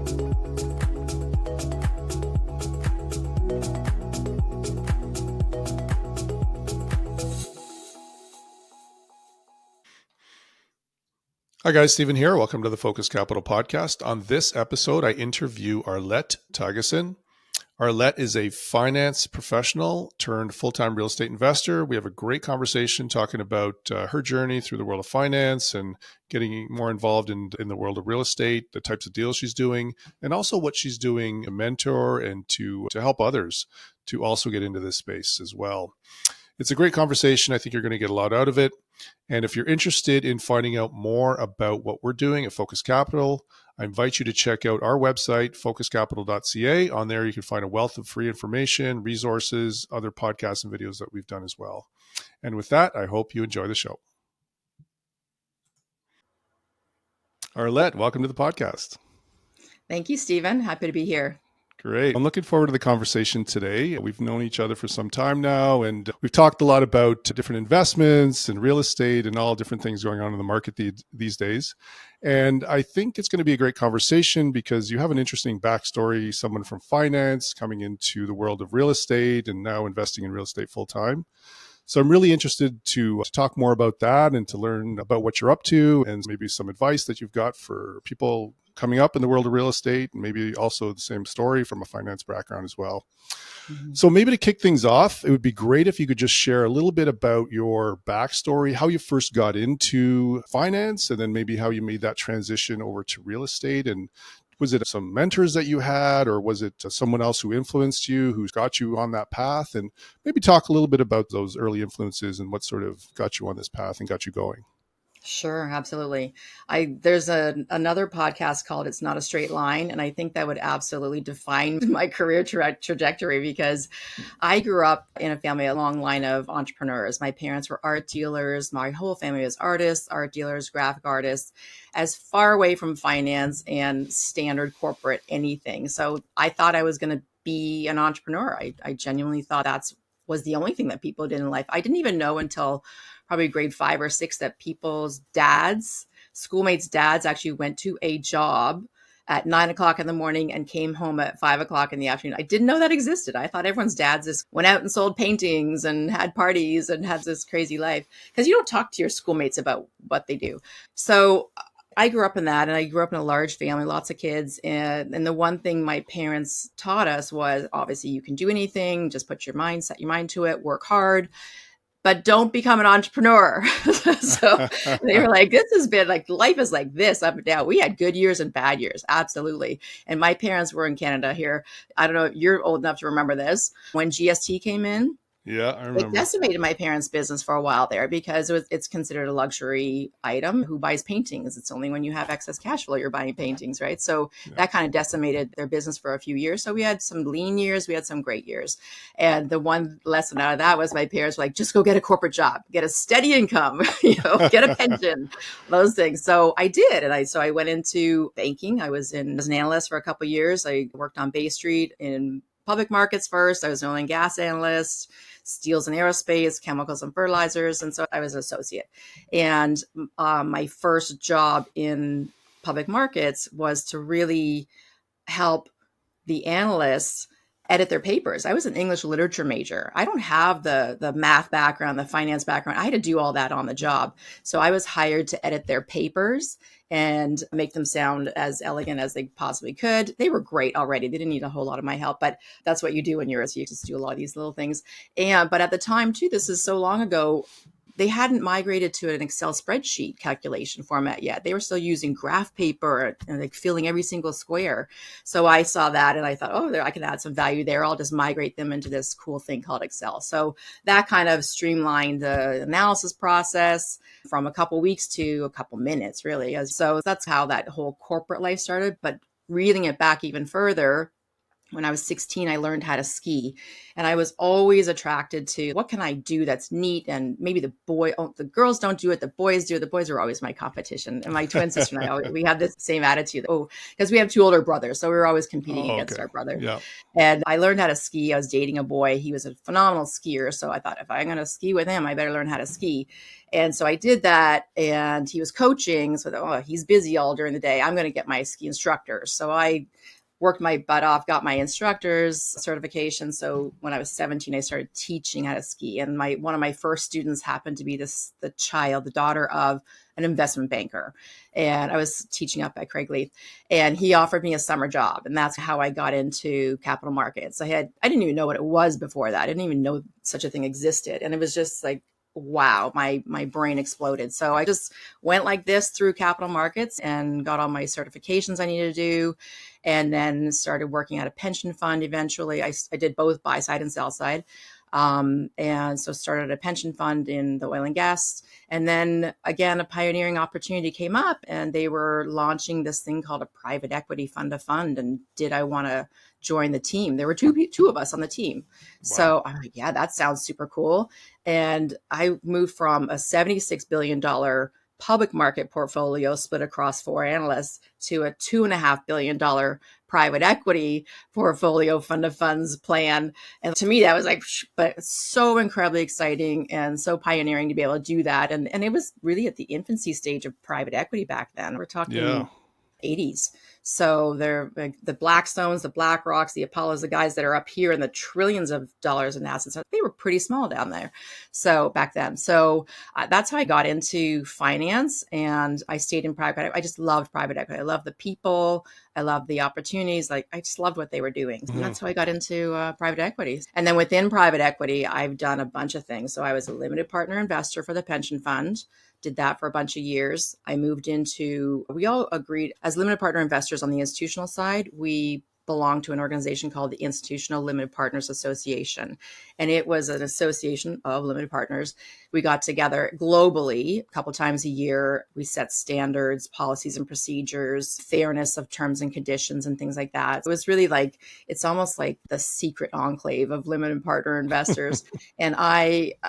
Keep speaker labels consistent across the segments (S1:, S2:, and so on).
S1: Hi guys, Stephen here. Welcome to the Focus Capital Podcast. On this episode, I interview Arlett Tygesen. Arlett is a finance professional turned full-time real estate investor. We have a great conversation talking about her journey through the world of finance and getting more involved in the world of real estate, the types of deals she's doing, and also what she's doing to mentor and to help others to also get into this space as well. It's a great conversation. I think you're going to get a lot out of it. And if you're interested in finding out more about what we're doing at Focus Capital, I invite you to check out our website, focuscapital.ca. On there, you can find a wealth of free information, resources, other podcasts and videos that we've done as well. And with that, I hope you enjoy the show. Arlett, welcome to the podcast.
S2: Thank you, Stephen. Happy to be here.
S1: Great. I'm looking forward to the conversation today. We've known each other for some time now, and we've talked a lot about different investments and real estate and all different things going on in the market these days. And I think it's going to be a great conversation because you have an interesting backstory, someone from finance coming into the world of real estate and now investing in real estate full time. So I'm really interested to talk more about that and to learn about what you're up to and maybe some advice that you've got for people coming up in the world of real estate, and maybe also the same story from a finance background as well. Mm-hmm. So maybe to kick things off, it would be great if you could just share a little bit about your backstory, how you first got into finance, and then maybe how you made that transition over to real estate. And was it some mentors that you had, or was it someone else who influenced you, who's got you on that path? And maybe talk a little bit about those early influences and what sort of got you on this path and got you going.
S2: Sure, absolutely. There's another podcast called It's Not a Straight Line, and I think that would absolutely define my career trajectory because I grew up in a family, a long line of entrepreneurs. My parents were art dealers. My whole family was artists, art dealers, graphic artists, as far away from finance and standard corporate anything. So I thought I was going to be an entrepreneur. I genuinely thought was the only thing that people did in life. I didn't even know until probably grade 5 or 6 that people's dads, schoolmates' dads actually went to a job at 9 o'clock in the morning and came home at 5 o'clock in the afternoon. I didn't know that existed. I thought everyone's dads just went out and sold paintings and had parties and had this crazy life because you don't talk to your schoolmates about what they do. So I grew up in that, and I grew up in a large family, lots of kids. And the one thing my parents taught us was obviously you can do anything, just set your mind to it, work hard, but don't become an entrepreneur. So they were like, this has been like, life is like this up and down. We had good years and bad years. Absolutely. And my parents were in Canada here. I don't know if you're old enough to remember this. When GST came in,
S1: yeah, I remember.
S2: It decimated my parents' business for a while there because it's considered a luxury item. Who buys paintings? It's only when you have excess cash flow you're buying paintings, right? So that kind of decimated their business for a few years. So we had some lean years, we had some great years. And the one lesson out of that was my parents were like, just go get a corporate job, get a steady income, get a pension, those things. So I did. And I went into banking. I was as an analyst for a couple of years. I worked on Bay Street in public markets first. I was an oil and gas analyst, steels and aerospace, chemicals and fertilizers. And so I was an associate. And my first job in public markets was to really help the analysts edit their papers. I was an English literature major. I don't have the math background, the finance background. I had to do all that on the job. So I was hired to edit their papers and make them sound as elegant as they possibly could. They were great already. They didn't need a whole lot of my help, but that's what you do when you just do a lot of these little things. But at the time too, this is so long ago, they hadn't migrated to an Excel spreadsheet calculation format yet. They were still using graph paper and like filling every single square. So I saw that and I thought, I can add some value there. I'll just migrate them into this cool thing called Excel. So that kind of streamlined the analysis process from a couple weeks to a couple minutes, really. So that's how that whole corporate life started. But reeling it back even further, When I was 16, I learned how to ski, and I was always attracted to what can I do that's neat, and maybe the girls don't do it, the boys do it. The boys are always my competition, and my twin sister and I we have this same attitude. Oh, because we have two older brothers, so we were always competing
S1: Oh,
S2: against
S1: okay.
S2: our brother.
S1: Yeah.
S2: And I learned how to ski. I was dating a boy. He was a phenomenal skier, so I thought if I'm going to ski with him, I better learn how to ski. And so I did that, and he was coaching. So he's busy all during the day. I'm going to get my ski instructor. So I worked my butt off, got my instructor's certification. So when I was 17, I started teaching how to ski. And one of my first students happened to be the daughter of an investment banker. And I was teaching up at Craig Leith, and he offered me a summer job. And that's how I got into capital markets. I didn't even know what it was before that. I didn't even know such a thing existed. And it was just like, wow, my brain exploded. So I just went like this through capital markets and got all my certifications I needed to do, and then started working at a pension fund. Eventually, I did both buy side and sell side. And so started a pension fund in the oil and gas. And then again, a pioneering opportunity came up, and they were launching this thing called a private equity fund of fund. And did I want to join the team? There were two of us on the team.
S1: Wow.
S2: So I'm like, yeah, that sounds super cool. And I moved from a $76 billion public market portfolio split across four analysts to a $2.5 billion private equity portfolio fund of funds plan. And to me, that was like, but so incredibly exciting and so pioneering to be able to do that. And it was really at the infancy stage of private equity back then. We're
S1: Yeah.
S2: talking 80s. So they're like the Blackstones, the BlackRocks, the Apollos, the guys that are up here in the trillions of dollars in assets. They were pretty small down there. So back then. So that's how I got into finance, and I stayed in private equity. I just loved private equity. I loved the people. I loved the opportunities. Like I just loved what they were doing. And
S1: Mhm.
S2: that's how I got into private equities. And then within private equity, I've done a bunch of things. So I was a limited partner investor for the pension fund, did that for a bunch of years. I moved into, we all agreed as limited partner investors on the institutional side, we belonged to an organization called the Institutional Limited Partners Association. And it was an association of limited partners. We got together globally a couple times a year. We set standards, policies and procedures, fairness of terms and conditions, and things like that. It was really like, it's almost like the secret enclave of limited partner investors. And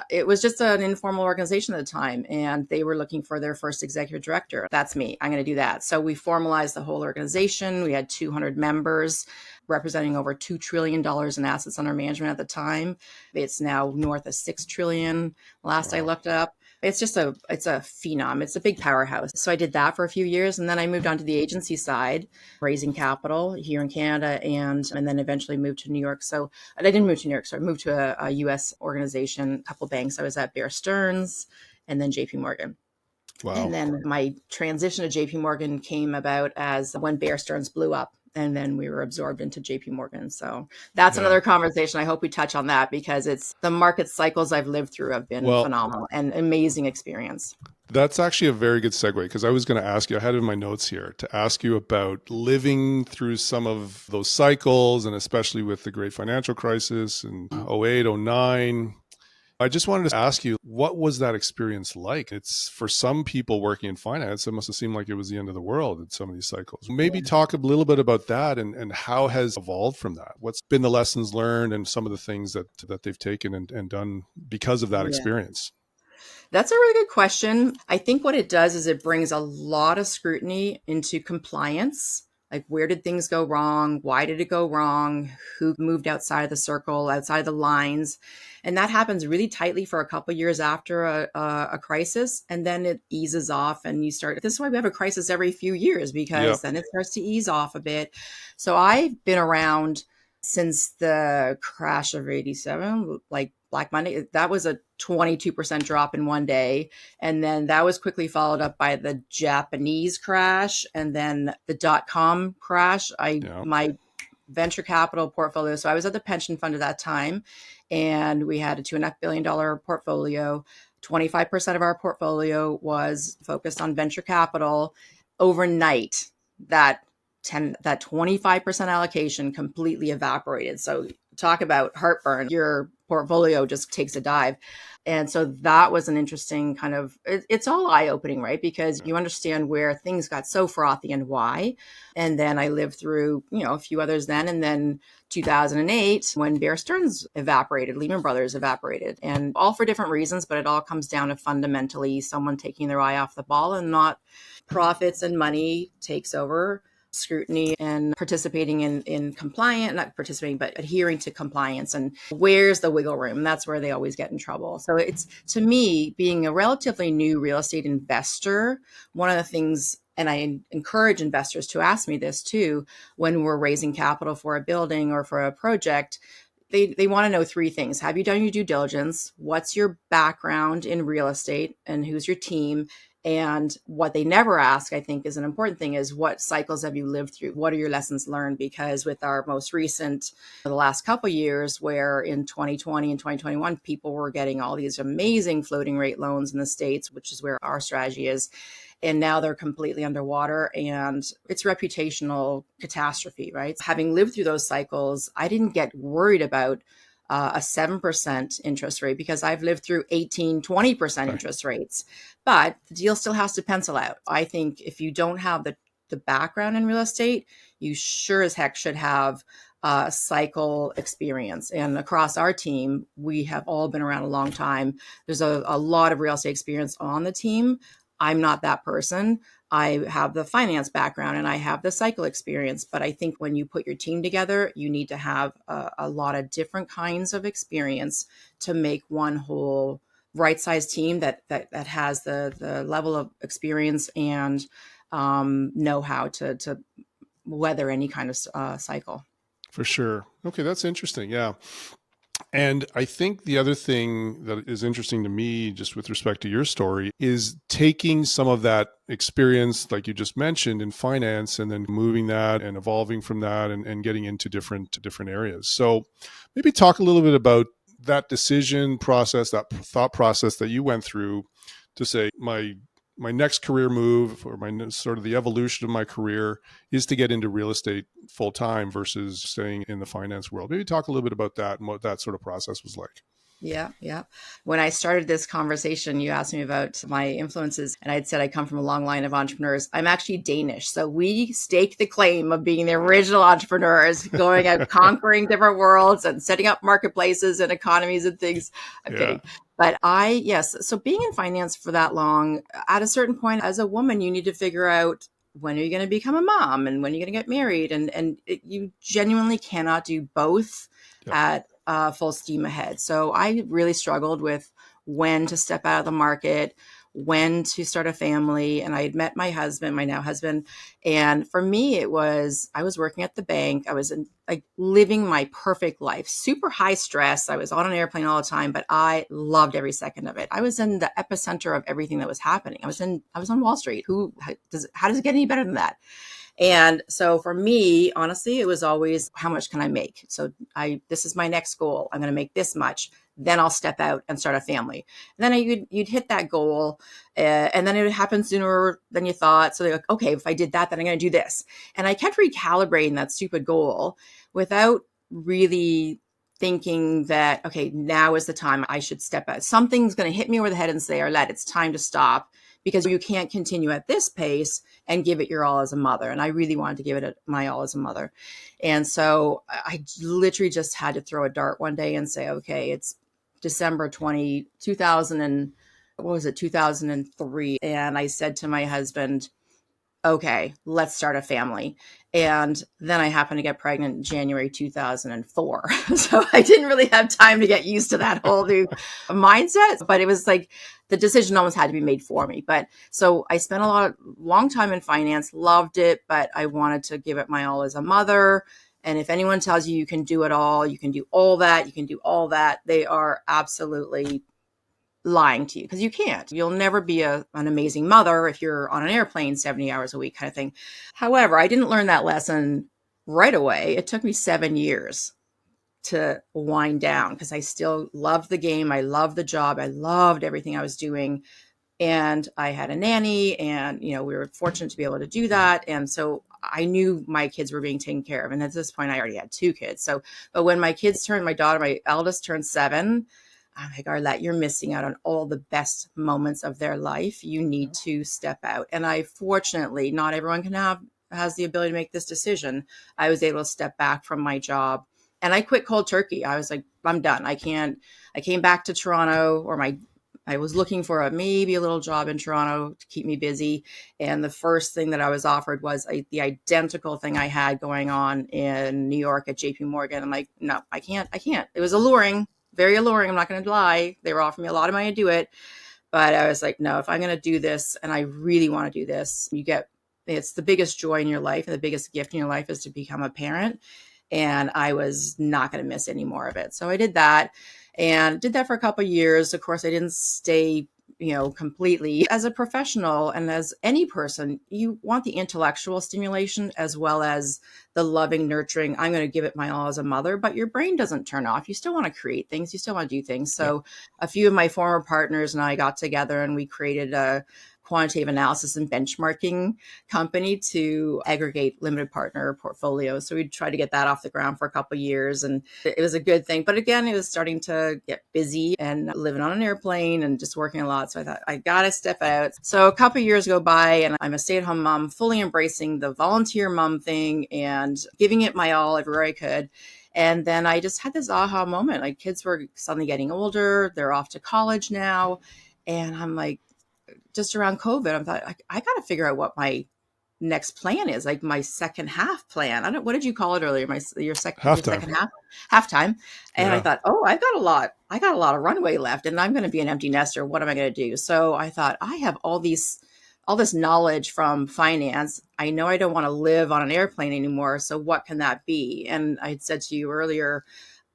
S2: it was just an informal organization at the time, and they were looking for their first executive director. That's me. I'm going to do that. So we formalized the whole organization. We had 200 members representing over $2 trillion in assets under management at the time. It's now north of 6 trillion. Last I
S1: Wow.
S2: looked up. It's a phenom. It's a big powerhouse. So I did that for a few years, and then I moved on to the agency side, raising capital here in Canada, and then eventually moved to New York. So I didn't move to New York. So I moved to a U.S. organization, a couple banks. I was at Bear Stearns and then JP Morgan. And
S1: Wow.
S2: then my transition to JP Morgan came about as when Bear Stearns blew up, and then we were absorbed into JP Morgan. So that's
S1: Yeah.
S2: another conversation. I hope we touch on that, because it's the market cycles I've lived through have been
S1: Well,
S2: phenomenal and amazing experience.
S1: that's actually a very good segue, because I was going to ask you, I had it in my notes here to ask you about living through some of those cycles, and especially with the great financial crisis in 08, 09. I just wanted to ask you, what was that experience like? It's for some people working in finance, it must have seemed like it was the end of the world in some of these cycles. Maybe talk a little bit about that, and how has evolved from that. What's been the lessons learned and some of the things that they've taken and done because of that
S2: Yeah.
S1: experience?
S2: That's a really good question. I think what it does is it brings a lot of scrutiny into compliance. Like, where did things go wrong? Why did it go wrong? Who moved outside of the circle, outside of the lines? And that happens really tightly for a couple of years after a crisis. And then it eases off, and this is why we have a crisis every few years, because
S1: Yep.
S2: then it starts to ease off a bit. So I've been around since the crash of 87, like Black Monday. That was a 22% drop in one day. And then that was quickly followed up by the Japanese crash and then the dot-com crash.
S1: Yeah.
S2: My venture capital portfolio. So I was at the pension fund at that time, and we had a $2.5 billion portfolio. 25% of our portfolio was focused on venture capital. Overnight, that 25% allocation completely evaporated. So talk about heartburn. Your portfolio just takes a dive. And so that was an interesting kind of, it's all eye opening, right? Because
S1: Yeah.
S2: you understand where things got so frothy and why. And then I lived through, a few others then. And then 2008, when Bear Stearns evaporated, Lehman Brothers evaporated, and all for different reasons, but it all comes down to fundamentally someone taking their eye off the ball and not profits and money takes over scrutiny and participating in compliant, not participating, but adhering to compliance. And where's the wiggle room? And that's where they always get in trouble. So it's, to me, being a relatively new real estate investor, one of the things, and I encourage investors to ask me this too, when we're raising capital for a building or for a project, they want to know three things. Have you done your due diligence? What's your background in real estate and who's your team? And what they never ask, I think, is an important thing, is what cycles have you lived through? What are your lessons learned? Because with our most recent, the last couple of years, where in 2020 and 2021, people were getting all these amazing floating rate loans in the States, which is where our strategy is. And now they're completely underwater, and it's reputational catastrophe, right? Having lived through those cycles, I didn't get worried about a 7% interest rate because I've lived through 18, 20%
S1: Right.
S2: interest rates, but the deal still has to pencil out. I think if you don't have the background in real estate, you sure as heck should have cycle experience. And across our team, we have all been around a long time. There's a lot of real estate experience on the team. I'm not that person. I have the finance background and I have the cycle experience. But I think when you put your team together, you need to have a lot of different kinds of experience to make one whole right-sized team that has the level of experience and know-how to weather any kind of cycle.
S1: For sure. Okay, that's interesting. Yeah. And I think the other thing that is interesting to me, just with respect to your story, is taking some of that experience, like you just mentioned, in finance, and then moving that and evolving from that, and getting into different areas. So maybe talk a little bit about that decision process, that thought process that you went through to say, my next career move, or sort of the evolution of my career, is to get into real estate full time versus staying in the finance world. Maybe talk a little bit about that and what that sort of process was like.
S2: Yeah, yeah. When I started this conversation, you asked me about my influences, and I'd said I come from a long line of entrepreneurs. I'm actually Danish. So we stake the claim of being the original entrepreneurs, going out, conquering different worlds and setting up marketplaces and economies and things. I'm
S1: Yeah.
S2: kidding. But yes. So being in finance for that long, at a certain point, as a woman, you need to figure out, when are you going to become a mom and when are you going to get married? You genuinely cannot do both
S1: Yep.
S2: at full steam ahead. So I really struggled with when to step out of the market, when to start a family. And I had met my husband, my now husband. And for me, I was working at the bank. I was like living my perfect life, super high stress. I was on an airplane all the time, but I loved every second of it. I was in the epicenter of everything that was happening. I was on Wall Street. How does it get any better than that? And so for me, honestly, it was always, how much can I make? So this is my next goal. I'm going to make this much. Then I'll step out and start a family. And then you'd hit that goal, and then it would happen sooner than you thought. So they're like, okay, if I did that, then I'm going to do this. And I kept recalibrating that stupid goal without really thinking that, okay, now is the time I should step out. Something's going to hit me over the head and say, Arlett, it's time to stop, because you can't continue at this pace and give it your all as a mother. And I really wanted to give it my all as a mother. And so I literally just had to throw a dart one day and say, okay, it's December 2000 and what was it, 2003. And I said to my husband, okay, let's start a family. And then I happened to get pregnant in January 2004. So I didn't really have time to get used to that whole new mindset, but it was like the decision almost had to be made for me. But so I spent long time in finance, loved it, but I wanted to give it my all as a mother. And if anyone tells you you can do it all, you can do all that, you can do all that, they are absolutely lying to you, because you can't. You'll never be an amazing mother if you're on an airplane 70 hours a week kind of thing. However, I didn't learn that lesson right away. It took me 7 years to wind down, because I still loved the game. I loved the job. I loved everything I was doing. and I had a nanny, and we were fortunate to be able to do that. And so I knew my kids were being taken care of. And at this point, I already had two kids. So, but when my eldest turned 7, I'm like, Arlette, you're missing out on all the best moments of their life. You need to step out. And fortunately, not everyone has the ability to make this decision. I was able to step back from my job, and I quit cold turkey. I was like, I'm done. I can't. I came back to Toronto, I was looking for maybe a little job in Toronto to keep me busy. And the first thing that I was offered was the identical thing I had going on in New York at JP Morgan. I'm like, no, I can't. It was alluring, very alluring. I'm not going to lie. They were offering me a lot of money to do it. But I was like, no, if I'm going to do this and I really want to do this, it's the biggest joy in your life and the biggest gift in your life is to become a parent. And I was not going to miss any more of it. So I did that, and did that for a couple of years. Of course, I didn't stay, completely. As a professional and as any person, you want the intellectual stimulation as well as the loving, nurturing. I'm going to give it my all as a mother, but your brain doesn't turn off. You still want to create things. You still want to do things. So a few of my former partners and I got together and we created a quantitative analysis and benchmarking company to aggregate limited partner portfolios. So we tried to get that off the ground for a couple of years, and it was a good thing. But again, it was starting to get busy and living on an airplane and just working a lot. So I thought, I got to step out. So a couple of years go by and I'm a stay-at-home mom, fully embracing the volunteer mom thing and giving it my all everywhere I could. And then I just had this aha moment. Like, kids were suddenly getting older. They're off to college now. And I'm like, just around COVID, I thought, I got to figure out what my next plan is, like my second half plan. What did you call it earlier? Your second half, halftime. And I thought, oh, I got a lot of runway left, and I'm going to be an empty nester. What am I going to do? So I thought, I have all this knowledge from finance. I know I don't want to live on an airplane anymore. So what can that be? And I had said to you earlier,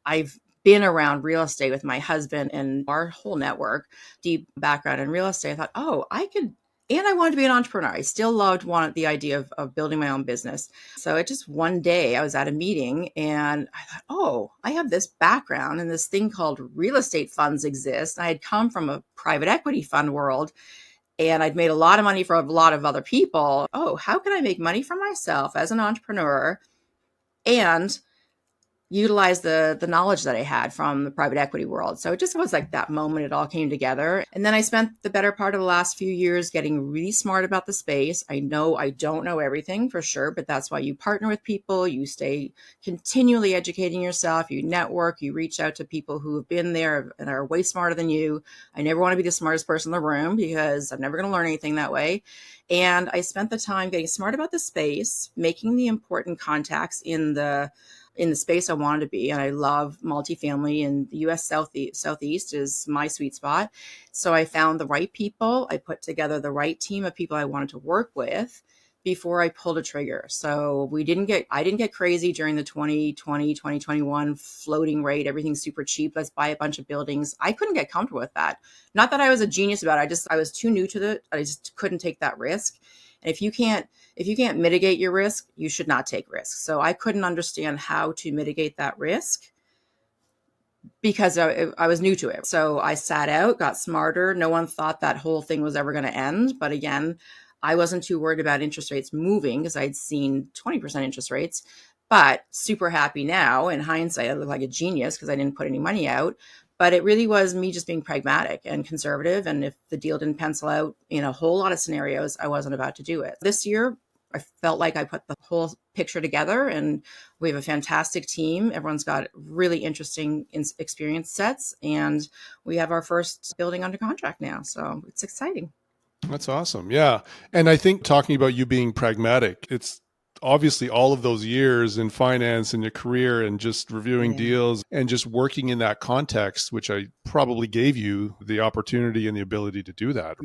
S2: I've been around real estate with my husband and our whole network, deep background in real estate. I thought, oh, and I wanted to be an entrepreneur. I still wanted the idea of building my own business. So it just one day I was at a meeting and I thought, oh, I have this background and this thing called real estate funds exists. I had come from a private equity fund world and I'd made a lot of money for a lot of other people. Oh, how can I make money for myself as an entrepreneur and utilize the knowledge that I had from the private equity world? So it just was like that moment it all came together. And then I spent the better part of the last few years getting really smart about the space. I know I don't know everything for sure, but that's why you partner with people, you stay continually educating yourself, you network, you reach out to people who have been there and are way smarter than you. I never want to be the smartest person in the room because I'm never going to learn anything that way. And I spent the time getting smart about the space, making the important contacts in the space I wanted to be. And I love multifamily, and the US Southeast is my sweet spot. So I found the right people. I put together the right team of people I wanted to work with before I pulled a trigger. So I didn't get crazy during the 2020, 2021 floating rate, everything's super cheap. Let's buy a bunch of buildings. I couldn't get comfortable with that. Not that I was a genius about it. I was too new to it. I just couldn't take that risk. And if you can't mitigate your risk, you should not take risks. So I couldn't understand how to mitigate that risk because I was new to it. So I sat out, got smarter. No one thought that whole thing was ever going to end. But again, I wasn't too worried about interest rates moving because I'd seen 20% interest rates, but super happy now. In hindsight, I look like a genius because I didn't put any money out. But it really was me just being pragmatic and conservative. And if the deal didn't pencil out in a whole lot of scenarios, I wasn't about to do it. This year, I felt like I put the whole picture together, and we have a fantastic team. Everyone's got really interesting experience sets, and we have our first building under contract now. So it's exciting.
S1: That's awesome. Yeah. And I think talking about you being pragmatic, it's obviously all of those years in finance and your career and just reviewing deals and just working in that context, which I probably gave you the opportunity and the ability to do that.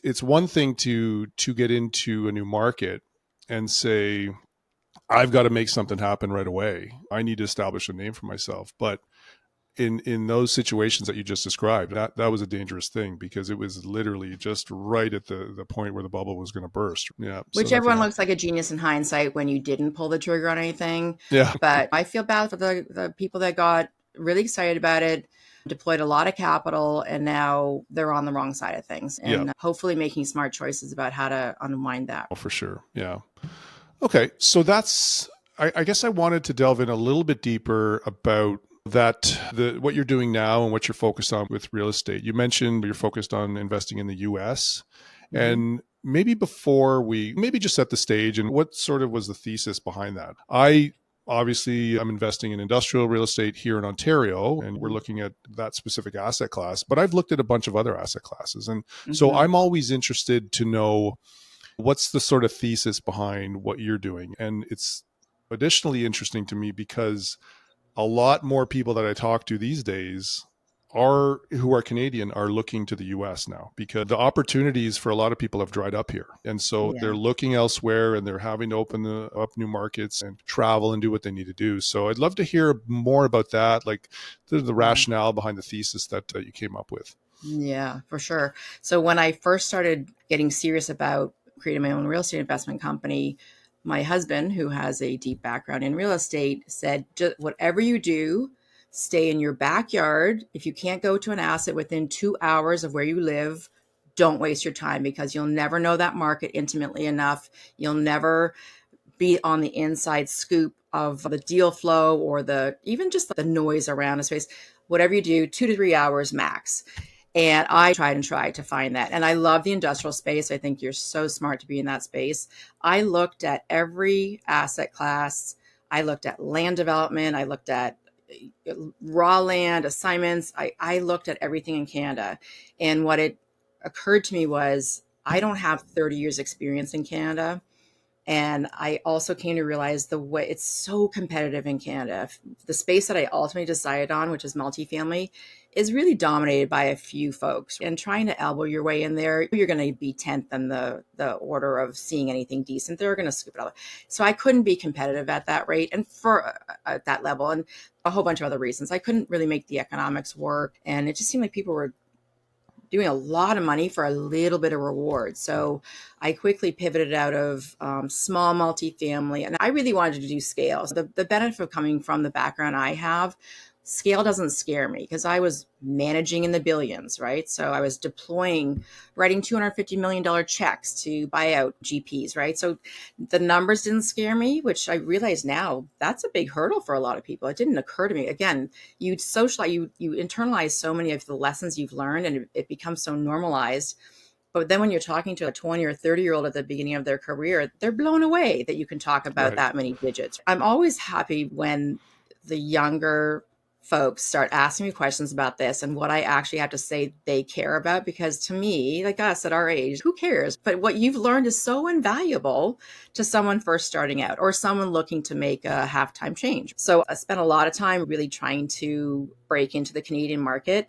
S1: It's one thing to get into a new market and say, I've got to make something happen right away. I need to establish a name for myself. But in those situations that you just described, that was a dangerous thing because it was literally just right at the point where the bubble was going to burst. Yeah.
S2: Which everyone looks like a genius in hindsight when you didn't pull the trigger on anything.
S1: Yeah.
S2: But I feel bad for the people that got really excited about it, deployed a lot of capital, and now they're on the wrong side of things,
S1: Yeah.
S2: and hopefully making smart choices about how to unwind that.
S1: Oh, for sure. Yeah. Okay. So I guess I wanted to delve in a little bit deeper about what you're doing now and what you're focused on with real estate. You mentioned you're focused on investing in the US.
S2: Mm-hmm.
S1: And maybe before maybe just set the stage and what sort of was the thesis behind that? I'm investing in industrial real estate here in Ontario, and we're looking at that specific asset class, but I've looked at a bunch of other asset classes. And so
S2: Mm-hmm.
S1: I'm always interested to know what's the sort of thesis behind what you're doing. And it's additionally interesting to me because a lot more people that I talk to these days who are Canadian are looking to the US now because the opportunities for a lot of people have dried up here. And so
S2: Yeah.
S1: they're looking elsewhere and they're having to open up new markets and travel and do what they need to do. So I'd love to hear more about that, like the
S2: Yeah.
S1: rationale behind the thesis that you came up with.
S2: Yeah, for sure. So when I first started getting serious about creating my own real estate investment company, my husband, who has a deep background in real estate, said, "Just whatever you do, stay in your backyard. If you can't go to an asset within 2 hours of where you live, don't waste your time because you'll never know that market intimately enough. You'll never be on the inside scoop of the deal flow or the even just the noise around a space. Whatever you do, 2 to 3 hours max." And I tried to find that. And I love the industrial space. I think you're so smart to be in that space. I looked at every asset class. I looked at land development. I looked at raw land assignments. I looked at everything in Canada. And what it occurred to me was I don't have 30 years experience in Canada. And I also came to realize the way it's so competitive in Canada. The space that I ultimately decided on, which is multifamily, is really dominated by a few folks. And trying to elbow your way in there, you're going to be 10th in the order of seeing anything decent. They're going to scoop it all. So I couldn't be competitive at that rate and for at that level, and a whole bunch of other reasons. I couldn't really make the economics work, and it just seemed like people were doing a lot of money for a little bit of reward. So I quickly pivoted out of small multifamily, and I really wanted to do scale. So the benefit of coming from the background I have, scale doesn't scare me because I was managing in the billions, right? So I was writing $250 million checks to buy out GPs, right? So the numbers didn't scare me, which I realize now that's a big hurdle for a lot of people. It didn't occur to me. Again, you socialize, you internalize so many of the lessons you've learned, and it becomes so normalized. But then when you're talking to a 20 or 30-year-old at the beginning of their career, they're blown away that you can talk about
S1: Right.
S2: that many digits. I'm always happy when the younger folks start asking me questions about this and what I actually have to say they care about, because to me, like us at our age, who cares? But what you've learned is so invaluable to someone first starting out or someone looking to make a halftime change. So I spent a lot of time really trying to break into the Canadian market,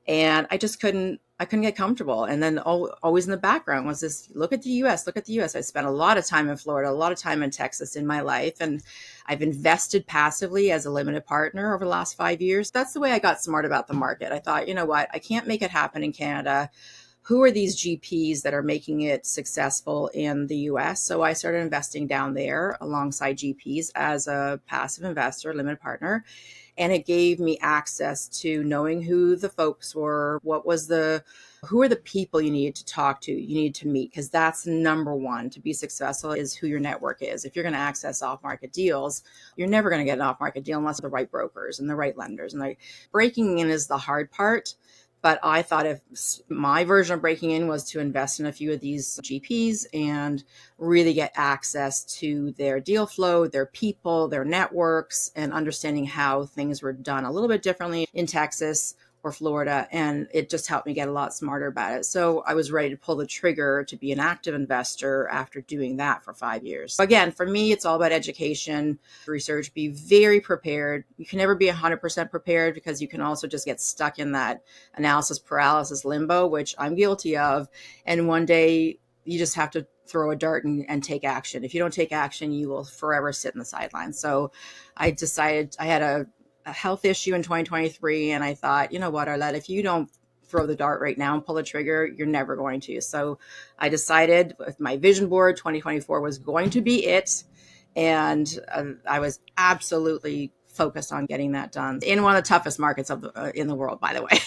S2: and I couldn't get comfortable. And then always in the background was this: look at the US. I spent a lot of time in Florida, a lot of time in Texas in my life, and I've invested passively as a limited partner over the last 5 years. That's the way I got smart about the market. I thought, you know what, I can't make it happen in Canada. Who are these GPs that are making it successful in the US? So I started investing down there alongside GPs as a passive investor, limited partner. And it gave me access to knowing who the folks were, who are the people you need to talk to, you need to meet, because that's number one to be successful is who your network is. If you're going to access off-market deals, you're never going to get an off-market deal unless the right brokers and the right lenders. And breaking in is the hard part. But I thought if my version of breaking in was to invest in a few of these GPs and really get access to their deal flow, their people, their networks, and understanding how things were done a little bit differently in Texas or Florida. And it just helped me get a lot smarter about it. So I was ready to pull the trigger to be an active investor after doing that for 5 years. Again, for me, it's all about education, research, be very prepared. You can never be 100% prepared because you can also just get stuck in that analysis paralysis limbo, which I'm guilty of. And one day you just have to throw a dart and take action. If you don't take action, you will forever sit in the sidelines. So I decided I had a health issue in 2023. And I thought, you know what, Arlett, if you don't throw the dart right now and pull the trigger, you're never going to. So I decided with my vision board, 2024 was going to be it. And I was absolutely focused on getting that done in one of the toughest markets in the world, by the way.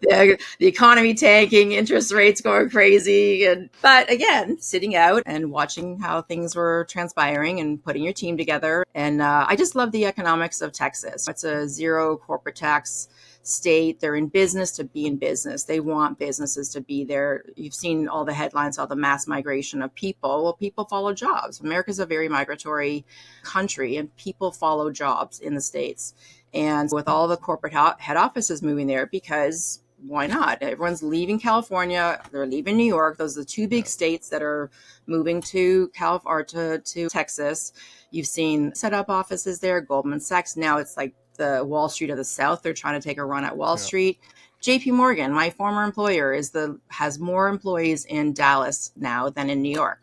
S2: The economy tanking, interest rates going crazy. But again, sitting out and watching how things were transpiring and putting your team together. And I just love the economics of Texas. It's a zero corporate tax state. They're in business to be in business. They want businesses to be there. You've seen all the headlines, all the mass migration of people. Well, people follow jobs. America's a very migratory country, and people follow jobs in the States. And with all the corporate head offices moving there, because why not? Everyone's leaving California. They're leaving New York. Those are the two big states that are moving to to Texas. You've seen set up offices there, Goldman Sachs. Now it's like the Wall Street of the South. They're trying to take a run at Wall Street. JP Morgan, my former employer, has more employees in Dallas now than in New York.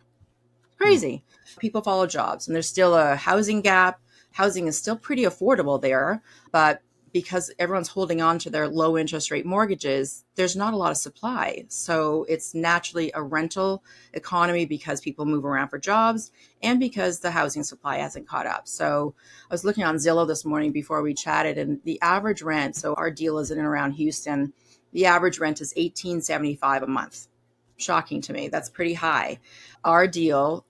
S2: Crazy. People follow jobs, and there's still a housing gap. Housing is still pretty affordable there, but because everyone's holding on to their low interest rate mortgages, there's not a lot of supply. So it's naturally a rental economy because people move around for jobs and because the housing supply hasn't caught up. So I was looking on Zillow this morning before we chatted, and the average rent, so our deal is in and around Houston, the average rent is $18.75 a month. Shocking to me. That's pretty high. Our deal,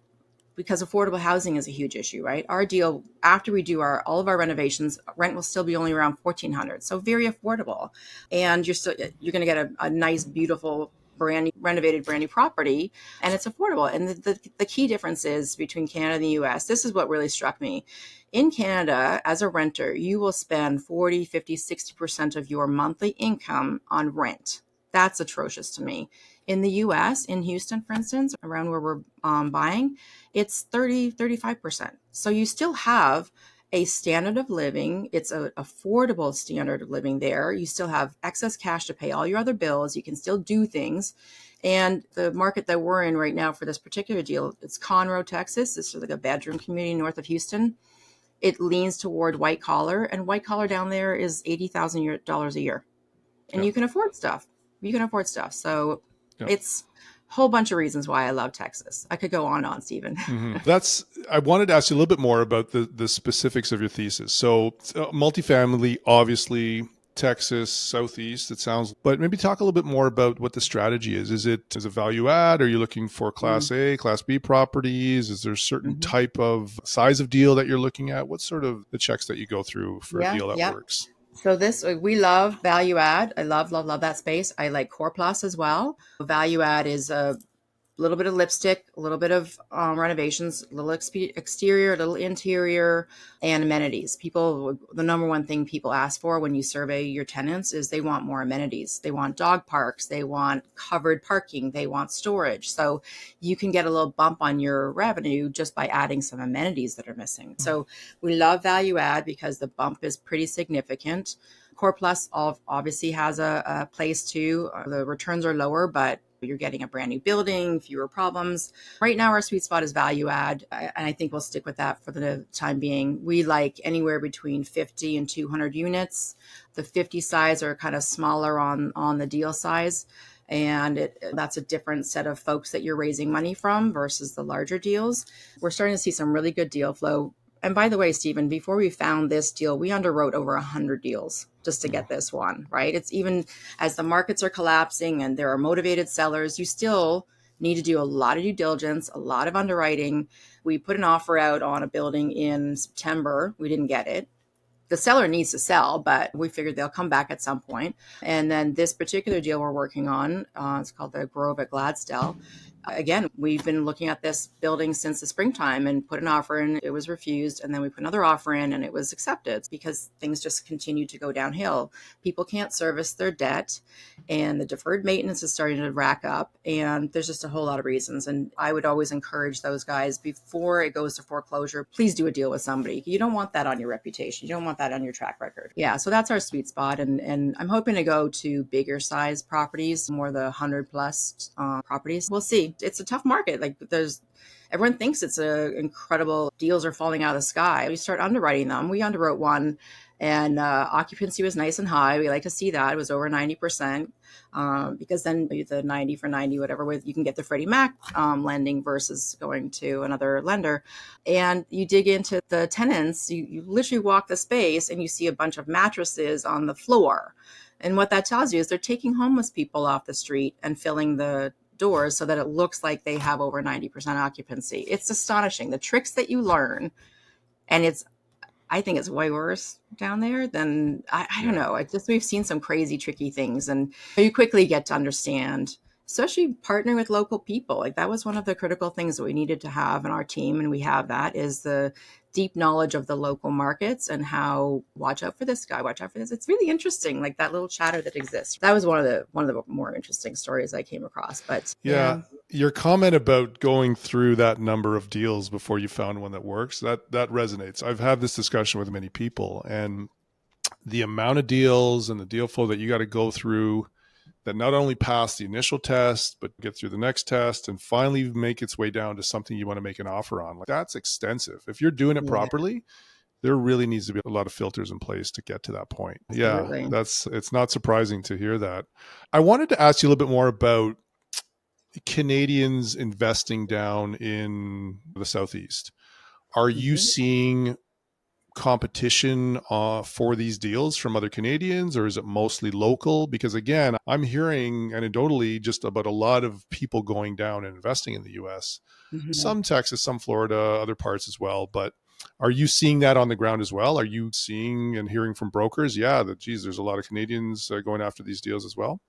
S2: because affordable housing is a huge issue, right? Our deal, after we do all of our renovations, rent will still be only around $1,400, so very affordable. And you're going to get a nice, beautiful, renovated brand new property, and it's affordable. And the key difference is between Canada and the US. This is what really struck me. In Canada, as a renter, you will spend 40, 50, 60% of your monthly income on rent. That's atrocious to me. In the US, in Houston, for instance, around where we're buying, it's 30, 35%. So you still have a standard of living. It's an affordable standard of living there. You still have excess cash to pay all your other bills. You can still do things. And the market that we're in right now for this particular deal, it's Conroe, Texas. It's like a bedroom community north of Houston. It leans toward white collar, and white collar down there is $80,000 a year. And you can afford stuff. So it's a whole bunch of reasons why I love Texas. I could go on and on, Stephen.
S1: I wanted to ask you a little bit more about the specifics of your thesis. So multifamily, obviously, Texas, Southeast, it sounds, but maybe talk a little bit more about what the strategy is. Is it value add? Are you looking for Class A, Class B properties? Is there a certain type of size of deal that you're looking at? What's sort of the checks that you go through for a deal that works?
S2: So we love value add. I love that space. I like core plus as well. Value add is a little bit of lipstick, a little bit of renovations, a little exterior, a little interior, and amenities. The number one thing people ask for when you survey your tenants is they want more amenities. They want dog parks. They want covered parking. They want storage. So you can get a little bump on your revenue just by adding some amenities that are missing. So we love value add because the bump is pretty significant. Core Plus obviously has a place too. The returns are lower, but you're getting a brand new building, fewer problems. Right now, our sweet spot is value add, and I think we'll stick with that for the time being. We like anywhere between 50 and 200 units. The 50 size are kind of smaller on the deal size, and that's a different set of folks that you're raising money from versus the larger deals. We're starting to see some really good deal flow. And by the way, Stephen, before we found this deal, we underwrote over 100 deals just to get this one, right? It's even as the markets are collapsing and there are motivated sellers, you still need to do a lot of due diligence, a lot of underwriting. We put an offer out on a building in September. We didn't get it. The seller needs to sell, but we figured they'll come back at some point. And then this particular deal we're working on, it's called the Grove at Gladstone. Again, we've been looking at this building since the springtime and put an offer in. It was refused. And then we put another offer in and it was accepted because things just continue to go downhill. People can't service their debt and the deferred maintenance is starting to rack up. And there's just a whole lot of reasons. And I would always encourage those guys before it goes to foreclosure, please do a deal with somebody. You don't want that on your reputation. You don't want that on your track record. Yeah. So that's our sweet spot. And I'm hoping to go to bigger size properties, more the 100 plus properties. We'll see. It's a tough market. Like everyone thinks it's incredible deals are falling out of the sky. We start underwriting them. We underwrote one And occupancy was nice and high. We like to see that. It was over 90%, because then the 90 for 90, whatever, with you can get the Freddie Mac lending versus going to another lender. And you dig into the tenants, you literally walk the space and you see a bunch of mattresses on the floor. And what that tells you is they're taking homeless people off the street and filling the doors so that it looks like they have over 90% occupancy. It's astonishing. The tricks that you learn, and I think it's way worse down there than I don't
S1: Yeah.
S2: know. We've seen some crazy, tricky things, and you quickly get to understand, especially partnering with local people. Like that was one of the critical things that we needed to have in our team, and we have that is the deep knowledge of the local markets and how watch out for this guy, watch out for this. It's really interesting, like that little chatter that exists. That was one of the more interesting stories I came across. But
S1: Yeah.
S2: yeah.
S1: Your comment about going through that number of deals before you found one that works, that resonates. I've had this discussion with many people, and the amount of deals and the deal flow that you got to go through that not only pass the initial test, but get through the next test and finally make its way down to something you want to make an offer on. Like that's extensive. If you're doing it
S2: Yeah,
S1: properly, there really needs to be a lot of filters in place to get to that point. Yeah,
S2: absolutely.
S1: it's not surprising to hear that. I wanted to ask you a little bit more about Canadians investing down in the Southeast. Are you
S2: Mhm.
S1: seeing competition for these deals from other Canadians, or is it mostly local? Because again, I'm hearing anecdotally just about a lot of people going down and investing in the US,
S2: Mhm.
S1: some Texas, some Florida, other parts as well. But are you seeing that on the ground as well? Are you seeing and hearing from brokers? Yeah, that geez, there's a lot of Canadians going after these deals as well.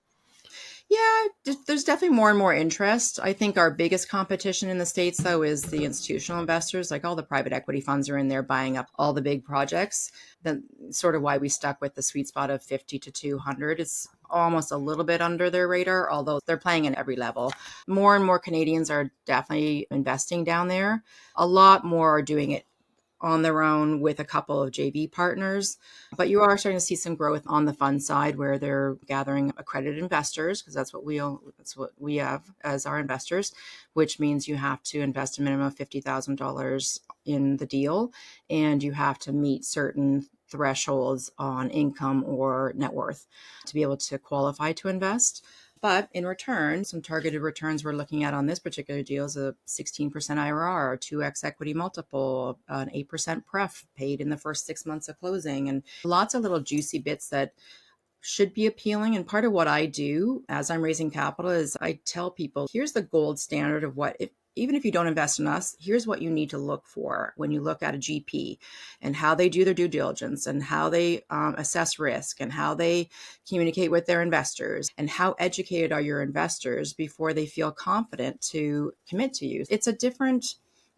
S2: Yeah, there's definitely more and more interest. I think our biggest competition in the States, though, is the institutional investors. Like all the private equity funds are in there buying up all the big projects. Then, sort of why we stuck with the sweet spot of 50 to 200. It's almost a little bit under their radar, although they're playing in every level. More and more Canadians are definitely investing down there. A lot more are doing it on their own with a couple of JV partners. But you are starting to see some growth on the fund side where they're gathering accredited investors, because that's what we have as our investors, which means you have to invest a minimum of $50,000 in the deal, and you have to meet certain thresholds on income or net worth to be able to qualify to invest. But in return, some targeted returns we're looking at on this particular deal is a 16% IRR, 2x equity multiple, an 8% pref paid in the first 6 months of closing, and lots of little juicy bits that should be appealing. And part of what I do as I'm raising capital is I tell people, here's the gold standard of what, if, even if you don't invest in us, here's what you need to look for when you look at a GP and how they do their due diligence and how they assess risk and how they communicate with their investors and how educated are your investors before they feel confident to commit to you.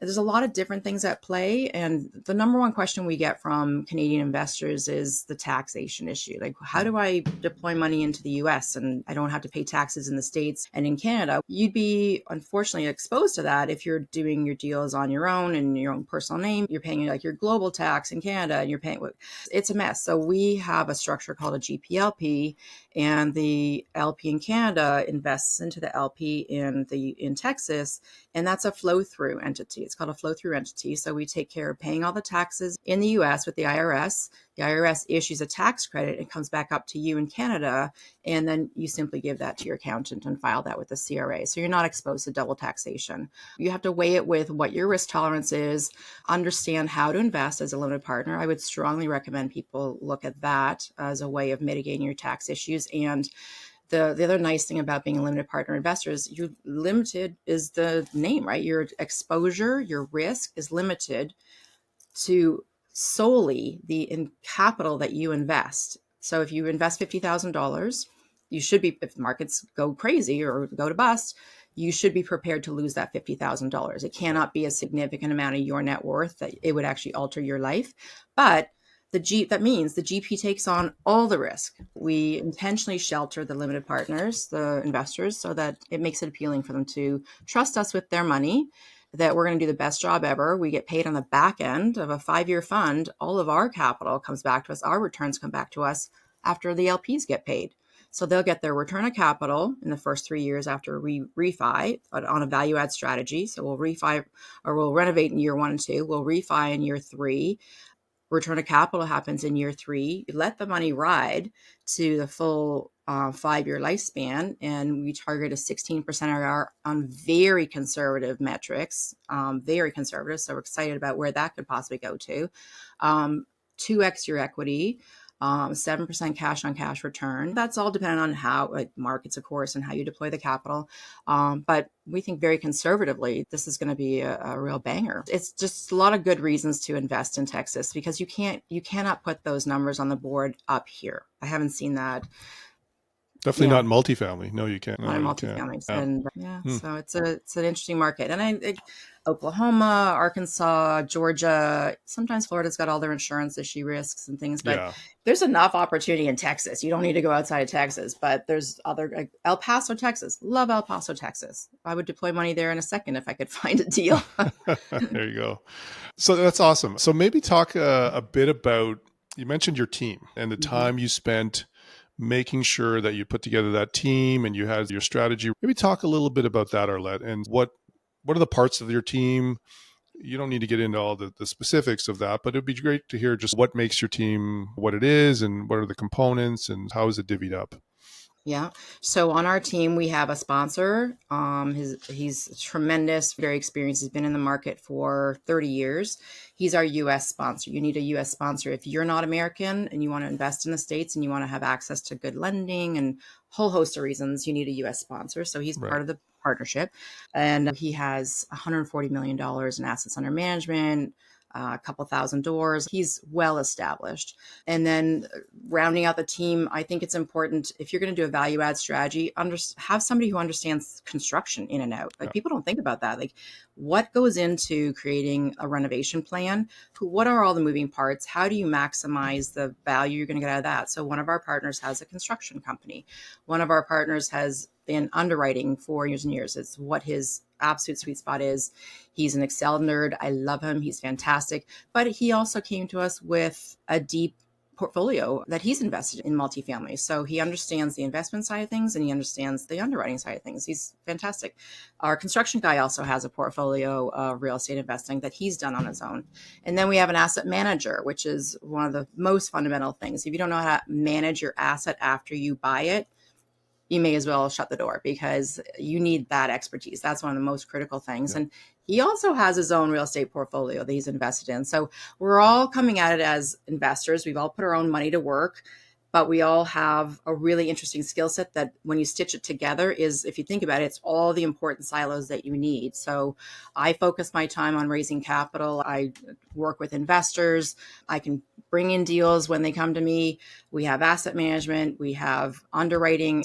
S2: There's a lot of different things at play. And the number one question we get from Canadian investors is the taxation issue. Like, how do I deploy money into the US and I don't have to pay taxes in the States and in Canada? You'd be unfortunately exposed to that if you're doing your deals on your own in your own personal name. You're paying like your global tax in Canada and you're paying, it's a mess. So we have a structure called a GPLP, and the LP in Canada invests into the LP in Texas, and that's a flow through entity. It's called a flow through entity. So we take care of paying all the taxes in the US with the IRS. The IRS issues a tax credit and comes back up to you in Canada. And then you simply give that to your accountant and file that with the CRA. So you're not exposed to double taxation. You have to weigh it with what your risk tolerance is, understand how to invest as a limited partner. I would strongly recommend people look at that as a way of mitigating your tax issues. And the other nice thing about being a limited partner investor is you limited is the name, right? Your exposure, your risk is limited to solely the capital that you invest. So if you invest $50,000, you should be, if markets go crazy or go to bust, you should be prepared to lose that $50,000. It
S1: Yeah.
S2: cannot be a significant amount of your net worth that it would actually alter your life. But that means the GP takes on all the risk. We intentionally shelter the limited partners, the investors, so that it makes it appealing for them to trust us with their money, that we're going to do the best job ever. We get paid on the back end of a 5-year fund. All of our capital comes back to us. Our returns come back to us after the LPs get paid. So they'll get their return of capital in the first 3 years after we refi on a value add strategy. So we'll refi or we'll renovate in year 1 and 2. We'll refi in year 3. return of capital happens in year 3. You let the money ride to the full 5-year lifespan, and we target a 16% IRR on very conservative metrics, very conservative. So we're excited about where that could possibly go to. 2x your equity, 7% cash on cash return. That's all dependent on how, like, markets, of course, and how you deploy the capital. But we think very conservatively, this is going to be a real banger. It's just a lot of good reasons to invest in Texas, because you cannot put those numbers on the board up here. I haven't seen that.
S1: Definitely not in multifamily. No, you can't.
S2: Not
S1: No,
S2: in
S1: you can't.
S2: multifamilies.
S1: Yeah.
S2: And so it's an interesting market. And Oklahoma, Arkansas, Georgia, sometimes Florida's got all their insurance issue risks and things, but
S1: Yeah.
S2: there's enough opportunity in Texas. You don't need to go outside of Texas, but there's other, like El Paso, Texas. Love El Paso, Texas. I would deploy money there in a second if I could find a deal.
S1: There you go. So that's awesome. So maybe talk a bit about, you mentioned your team and the time you spent making sure that you put together that team and you had your strategy. Maybe talk a little bit about that, Arlett, and what are the parts of your team? You don't need to get into all the specifics of that, but it'd be great to hear just what makes your team what it is and what are the components and how is it divvied up?
S2: Yeah. So on our team, we have a sponsor. He's tremendous, very experienced. He's been in the market for 30 years. He's our U.S. sponsor. You need a U.S. sponsor if you're not American and you want to invest in the States and you want to have access to good lending and a whole host of reasons. You need a U.S. sponsor. So he's
S1: Right.
S2: part of the partnership, and he has $140 million in assets under management. A couple thousand doors. He's well established. And then rounding out the team, I think it's important, if you're going to do a value add strategy, have somebody who understands construction in and out. Like,
S1: Yeah.
S2: people don't think about that. Like, what goes into creating a renovation plan? What are all the moving parts? How do you maximize the value you're going to get out of that? So one of our partners has a construction company. One of our partners has been underwriting for years and years. It's what his absolute sweet spot is. He's an Excel nerd. I love him. He's fantastic. But he also came to us with a deep portfolio that he's invested in multifamily. So he understands the investment side of things and he understands the underwriting side of things. He's fantastic. Our construction guy also has a portfolio of real estate investing that he's done on his own. And then we have an asset manager, which is one of the most fundamental things. If you don't know how to manage your asset after you buy it, you may as well shut the door, because you need that expertise. That's one of the most critical things. Yeah. And he also has his own real estate portfolio that he's invested in. So we're all coming at it as investors. We've all put our own money to work, but we all have a really interesting skill set that when you stitch it together is, if you think about it, it's all the important silos that you need. So I focus my time on raising capital. I work with investors. I can bring in deals when they come to me. We have asset management. We have underwriting.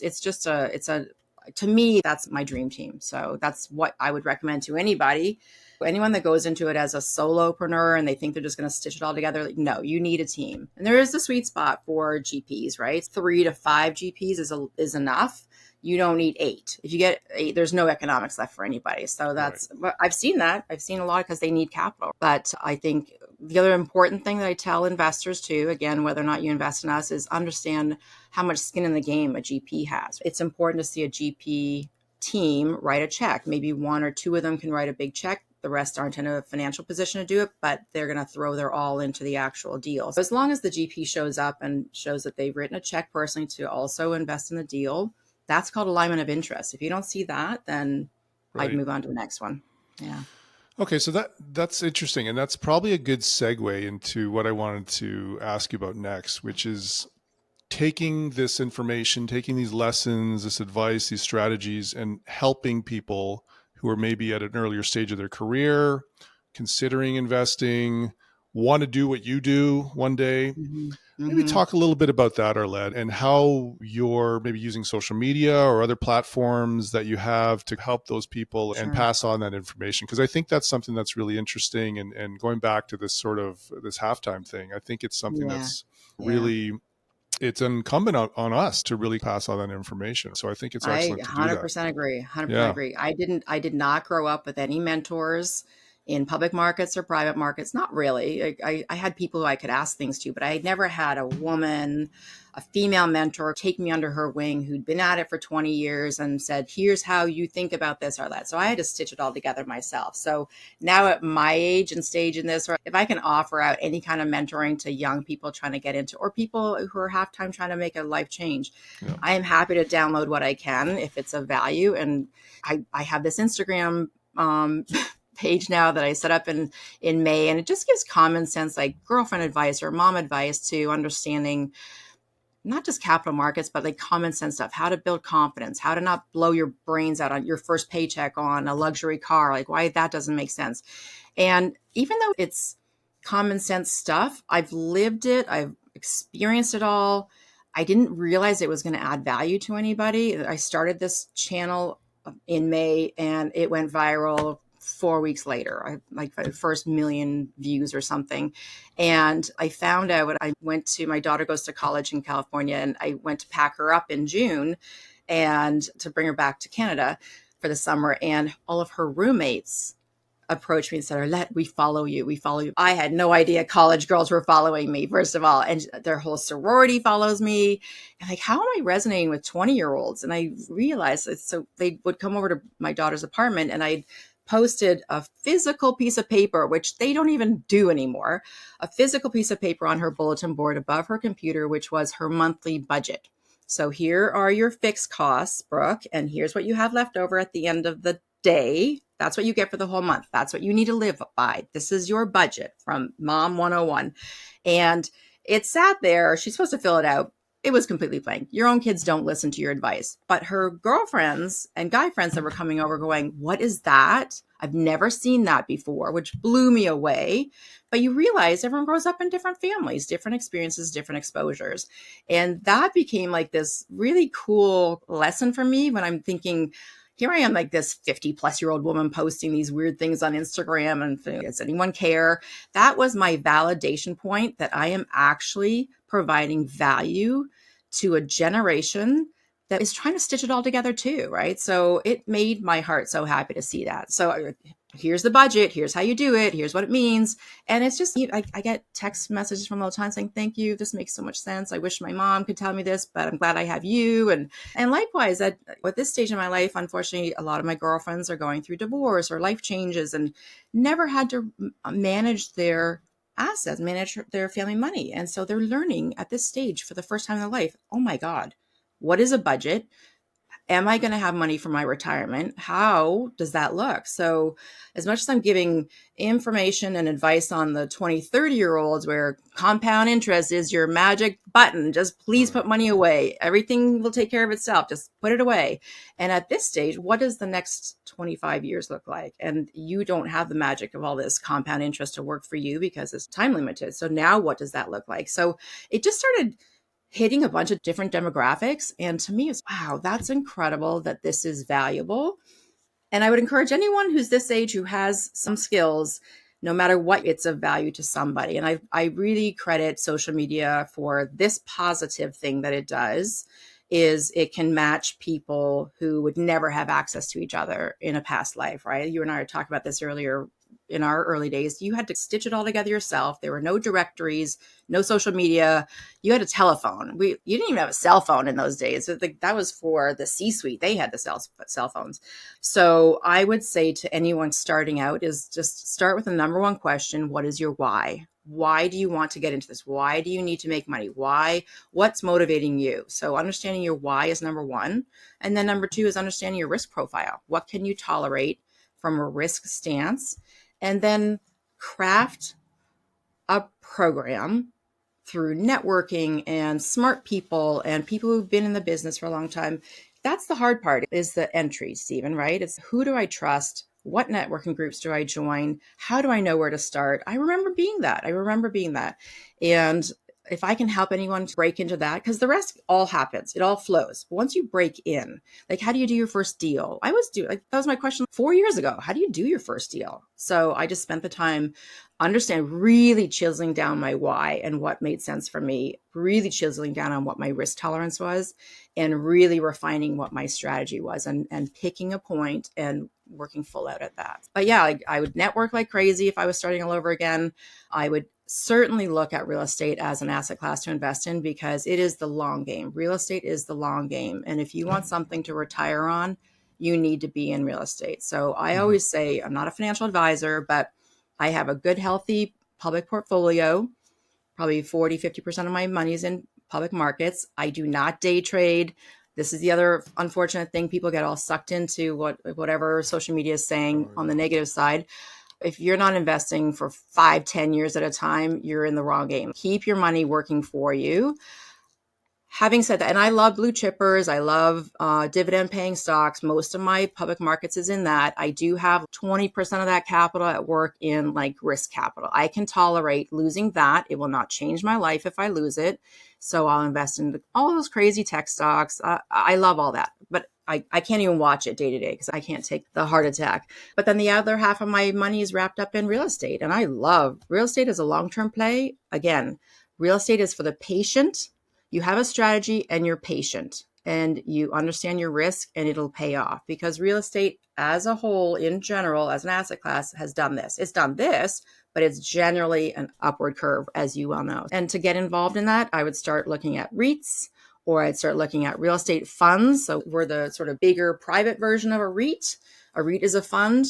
S2: To me, that's my dream team. So that's what I would recommend to anybody. Anyone that goes into it as a solopreneur and they think they're just going to stitch it all together, like, no, you need a team. And there is a sweet spot for GPs, right? 3 to 5 GPs is enough. You don't need 8. If you get 8, there's no economics left for anybody. So that's, right. I've seen that. I've seen a lot because they need capital. But I think the other important thing that I tell investors too, again, whether or not you invest in us, is understand how much skin in the game a GP has. It's important to see a GP team write a check. Maybe 1 or 2 of them can write a big check. The rest aren't in a financial position to do it, but they're going to throw their all into the actual deal. So as long as the GP shows up and shows that they've written a check personally to also invest in the deal, that's called alignment of interest. If you don't see that, then I'd move on to the next one. Yeah.
S1: Okay, so that's interesting, and that's probably a good segue into what I wanted to ask you about next, which is taking this information, taking these lessons, this advice, these strategies, and helping people who are maybe at an earlier stage of their career, considering investing, want to do what you do one day. Mm-hmm. Maybe talk a little bit about that, Arlett, and how you're maybe using social media or other platforms that you have to help those people and pass on that information. Because I think that's something that's really interesting. And going back to this sort of this halftime thing, I think it's something that's really, it's incumbent on us to really pass on that information. So I think it's excellent to do that.
S2: 100% agree. 100% agree. I did not grow up with any mentors. in public markets or private markets. Not really. I had people who I could ask things to, but I had never had a woman, a female mentor, take me under her wing who'd been at it for 20 years and said, here's how you think about this or that. So I had to stitch it all together myself. So now at my age and stage in this, or if I can offer out any kind of mentoring to young people trying to get into, or people who are half time trying to make a life change,
S1: Yeah.
S2: I am happy to download what I can if it's of value. And I have this Instagram page now that I set up in May, and it just gives common sense, like girlfriend advice or mom advice to understanding not just capital markets, but like common sense stuff, how to build confidence, how to not blow your brains out on your first paycheck on a luxury car, like why that doesn't make sense. And even though it's common sense stuff, I've lived it, I've experienced it all. I didn't realize it was going to add value to anybody. I started this channel in May and it went viral 4 weeks later. I like the first million views or something. And I found out when I went to, my daughter goes to college in California, and I went to pack her up in June and to bring her back to Canada for the summer. And all of her roommates approached me and said, Arlett, we follow you. We follow you. I had no idea college girls were following me, first of all. And their whole sorority follows me. And like, how am I resonating with 20-year-olds? And I realized that, so they would come over to my daughter's apartment, and I posted a physical piece of paper, which they don't even do anymore, a physical piece of paper on her bulletin board above her computer, which was her monthly budget. So here are your fixed costs, Brooke, and here's what you have left over at the end of the day. That's what you get for the whole month. That's what you need to live by. This is your budget from Mom 101. And it sat there. She's supposed to fill it out. It was completely blank. Your own kids don't listen to your advice. But her girlfriends and guy friends that were coming over going, what is that? I've never seen that before, which blew me away. But you realize everyone grows up in different families, different experiences, different exposures. And that became like this really cool lesson for me when I'm thinking, here I am, like this 50-plus-year-old woman posting these weird things on Instagram, and does anyone care? That was my validation point that I am actually providing value to a generation that is trying to stitch it all together too, right? So it made my heart so happy to see that. So here's the budget, here's how you do it, here's what it means. And it's just, I get text messages from all the time saying, thank you, this makes so much sense. I wish my mom could tell me this, but I'm glad I have you. And likewise, at this stage in my life, unfortunately, a lot of my girlfriends are going through divorce or life changes and never had to manage their assets, manage their family money. And so they're learning at this stage for the first time in their life, oh my God, what is a budget? Am I going to have money for my retirement? How does that look? So as much as I'm giving information and advice on the 20, 30-year-olds where compound interest is your magic button, just please put money away. Everything will take care of itself. Just put it away. And at this stage, what does the next 25 years look like? And you don't have the magic of all this compound interest to work for you because it's time limited. So now what does that look like? So it just started hitting a bunch of different demographics. And to me, it's wow, that's incredible that this is valuable. And I would encourage anyone who's this age who has some skills, no matter what, it's of value to somebody. And I really credit social media for this positive thing that it does, is it can match people who would never have access to each other in a past life, right? You and I were talking about this earlier. In our early days, you had to stitch it all together yourself. There were no directories, no social media. You had a telephone. You didn't even have a cell phone in those days. That was for the C-suite. They had the cell phones. So I would say to anyone starting out is just start with the number one question. What is your why? Why do you want to get into this? Why do you need to make money? Why? What's motivating you? So understanding your why is number one. And then number two is understanding your risk profile. What can you tolerate from a risk stance? And then craft a program through networking and smart people and people who've been in the business for a long time. That's the hard part, is the entry, Stephen, right? It's who do I trust? What networking groups do I join? How do I know where to start? I remember being that. And if I can help anyone to break into that, because the rest all happens, it all flows. But once you break in, like, how do you do your first deal? That was my question 4 years ago. How do you do your first deal? So I just spent the time really chiseling down my why and what made sense for me, really chiseling down on what my risk tolerance was, and really refining what my strategy was, and picking a point and working full out at that. But yeah, I would network like crazy if I was starting all over again. I would certainly look at real estate as an asset class to invest in because it is the long game. Real estate is the long game. And if you want something to retire on, you need to be in real estate. So I
S1: Mm-hmm.
S2: always say I'm not a financial advisor, but I have a good, healthy public portfolio. Probably 40-50% of my money is in public markets. I do not day trade. This is the other unfortunate thing. People get all sucked into whatever social media is saying
S1: Oh,
S2: on
S1: yeah.
S2: the negative side. If you're not investing for 5-10 years at a time, you're in the wrong game. Keep your money working for you. Having said that, and I love blue chippers, I love dividend paying stocks. Most of my public markets is in that. I do have 20% of that capital at work in like risk capital. I can tolerate losing that. It will not change my life if I lose it. So I'll invest in all those crazy tech stocks. I love all that, but I can't even watch it day to day because I can't take the heart attack. But then the other half of my money is wrapped up in real estate. And I love real estate as a long-term play. Again, real estate is for the patient. You have a strategy and you're patient and you understand your risk and it'll pay off because real estate as a whole in general as an asset class has done this. It's done this, but it's generally an upward curve as you well know. And to get involved in that, I would start looking at REITs or I'd start looking at real estate funds. So we're the sort of bigger private version of a REIT. A REIT is a fund.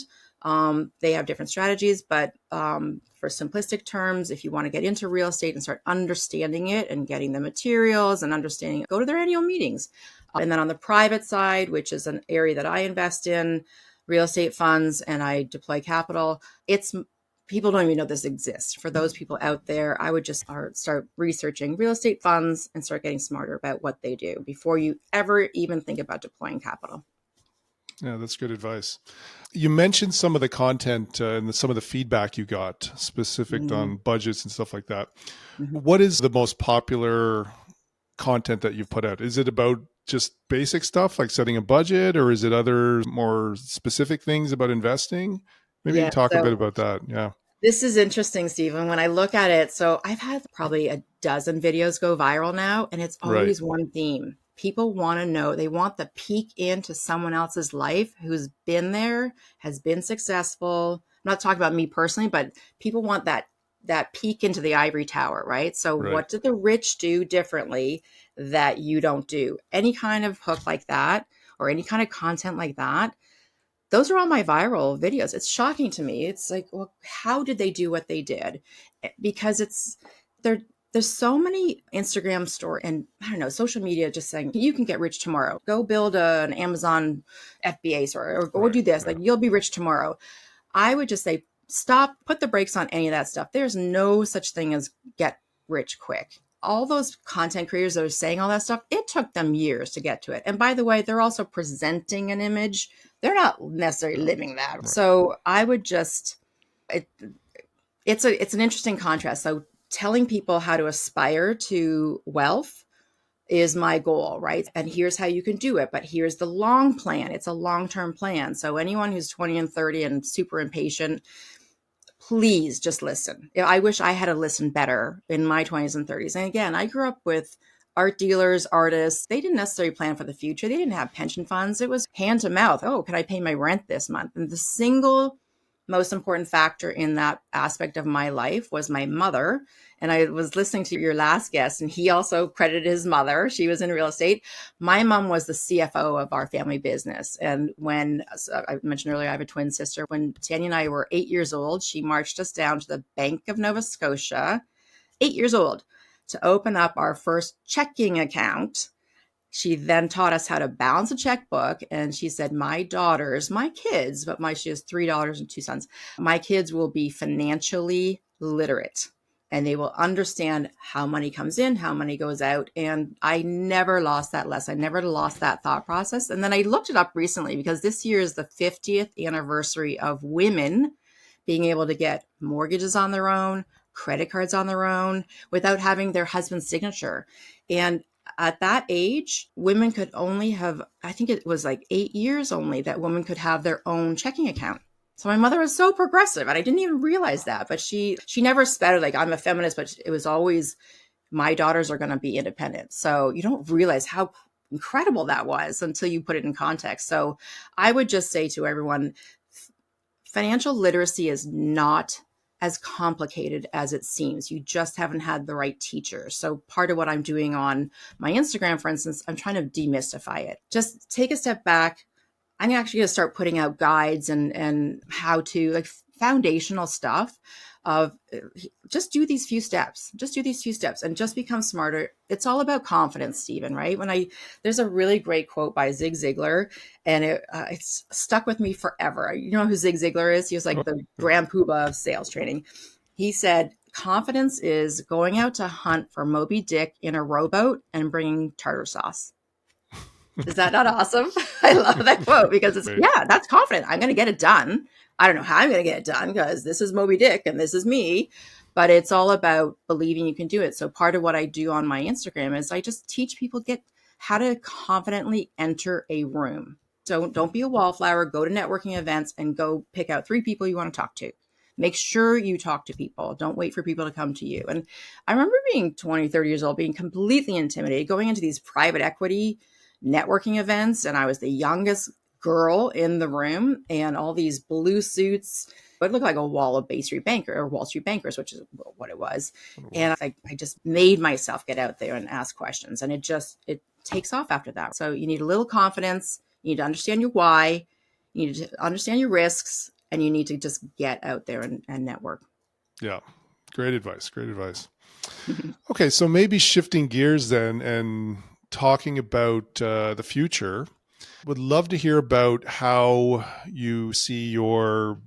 S2: They have different strategies, but for simplistic terms, if you want to get into real estate and start understanding it and getting the materials and understanding it, go to their annual meetings. And then on the private side, which is an area that I invest in, real estate funds, and I deploy capital, it's people don't even know this exists. For those people out there, I would just start researching real estate funds and start getting smarter about what they do before you ever even think about deploying capital.
S1: Yeah, that's good advice. You mentioned some of the content and some of the feedback you got specific
S2: Mm-hmm.
S1: on budgets and stuff like that.
S2: Mm-hmm.
S1: What is the most popular content that you've put out? Is it about just basic stuff like setting a budget, or is it other more specific things about investing? Maybe
S2: Yeah.
S1: talk a
S2: So
S1: bit about that. Yeah.
S2: this is interesting, Stephen. When I look at it, so I've had probably a dozen videos go viral now, and it's
S1: Right.
S2: always one theme. People want to know, they want the peek into someone else's life who's been there, has been successful. I'm not talking about me personally, but people want that peek into the ivory tower, right? So
S1: Right.
S2: what did the rich do differently that you don't do? Any kind of hook like that or any kind of content like that, those are all my viral videos. It's shocking to me. It's like, well, how did they do what they did? Because there there's so many Instagram store and I don't know, social media just saying you can get rich tomorrow. Go build an Amazon FBA store or go
S1: Right.
S2: do this.
S1: Yeah.
S2: Like you'll be rich tomorrow. I would just say stop, put the brakes on any of that stuff. There's no such thing as get rich quick. All those content creators that are saying all that stuff, it took them years to get to it. And by the way, they're also presenting an image. They're not necessarily living that.
S1: Right.
S2: So I would just, it, it's an interesting contrast. So telling people how to aspire to wealth is my goal, right? And here's how you can do it. But here's the long plan. It's a long-term plan. So anyone who's 20 and 30 and super impatient, please just listen. I wish I had to listen better in my 20s and 30s. And again, I grew up with art dealers, artists. They didn't necessarily plan for the future. They didn't have pension funds. It was hand to mouth. Oh, can I pay my rent this month? And the single most important factor in that aspect of my life was my mother. And I was listening to your last guest, and he also credited his mother. She was in real estate. My mom was the CFO of our family business. And when so I mentioned earlier, I have a twin sister. When Tanya and I were 8 years old, she marched us down to the Bank of Nova Scotia, 8 years old, to open up our first checking account. She then taught us how to balance a checkbook. And she said, my daughters, my kids, she has $3 and 2 cents. My kids will be financially literate and they will understand how money comes in, how money goes out. And I never lost that lesson. I never lost that thought process. And then I looked it up recently because this year is the 50th anniversary of women being able to get mortgages on their own, credit cards on their own without having their husband's signature. And at that age, women could only have, I think it was like 8 years only that women could have their own checking account. So my mother was so progressive and I didn't even realize that, but she never spouted like I'm a feminist, but it was always my daughters are going to be independent. So you don't realize how incredible that was until you put it in context. So I would just say to everyone, financial literacy is not as complicated as it seems. You just haven't had the right teacher. So part of what I'm doing on my Instagram, for instance, I'm trying to demystify it. Just take a step back. I'm actually going to start putting out guides and how to, like, foundational stuff of just do these few steps, and just become smarter. It's all about confidence, Stephen, right? There's a really great quote by Zig Ziglar, and it's stuck with me forever. You know who Zig Ziglar is? He was like
S1: Oh,
S2: the
S1: yeah.
S2: grand poobah of sales training. He said, confidence is going out to hunt for Moby Dick in a rowboat and bringing tartar sauce. Is that not awesome? I love that quote because
S1: Great.
S2: that's confident. I'm going to get it done. I don't know how I'm going to get it done because this is Moby Dick and this is me, but it's all about believing you can do it. So part of what I do on my Instagram is I just teach people get how to confidently enter a room. So don't be a wallflower, go to networking events and go pick out 3 people you want to talk to. Make sure you talk to people. Don't wait for people to come to you. And I remember being 20, 30 years old, being completely intimidated, going into these private equity networking events, and I was the youngest girl in the room, and all these blue suits. It looked like a wall of Bay Street Banker or Wall Street Bankers, which is what it was. And I just made myself get out there and ask questions, and it takes off after that. So you need a little confidence. You need to understand your why. You need to understand your risks, and you need to just get out there and network.
S1: Yeah. Great advice. Great advice. Okay. So maybe shifting gears then and talking about the future. Would love to hear about how you see your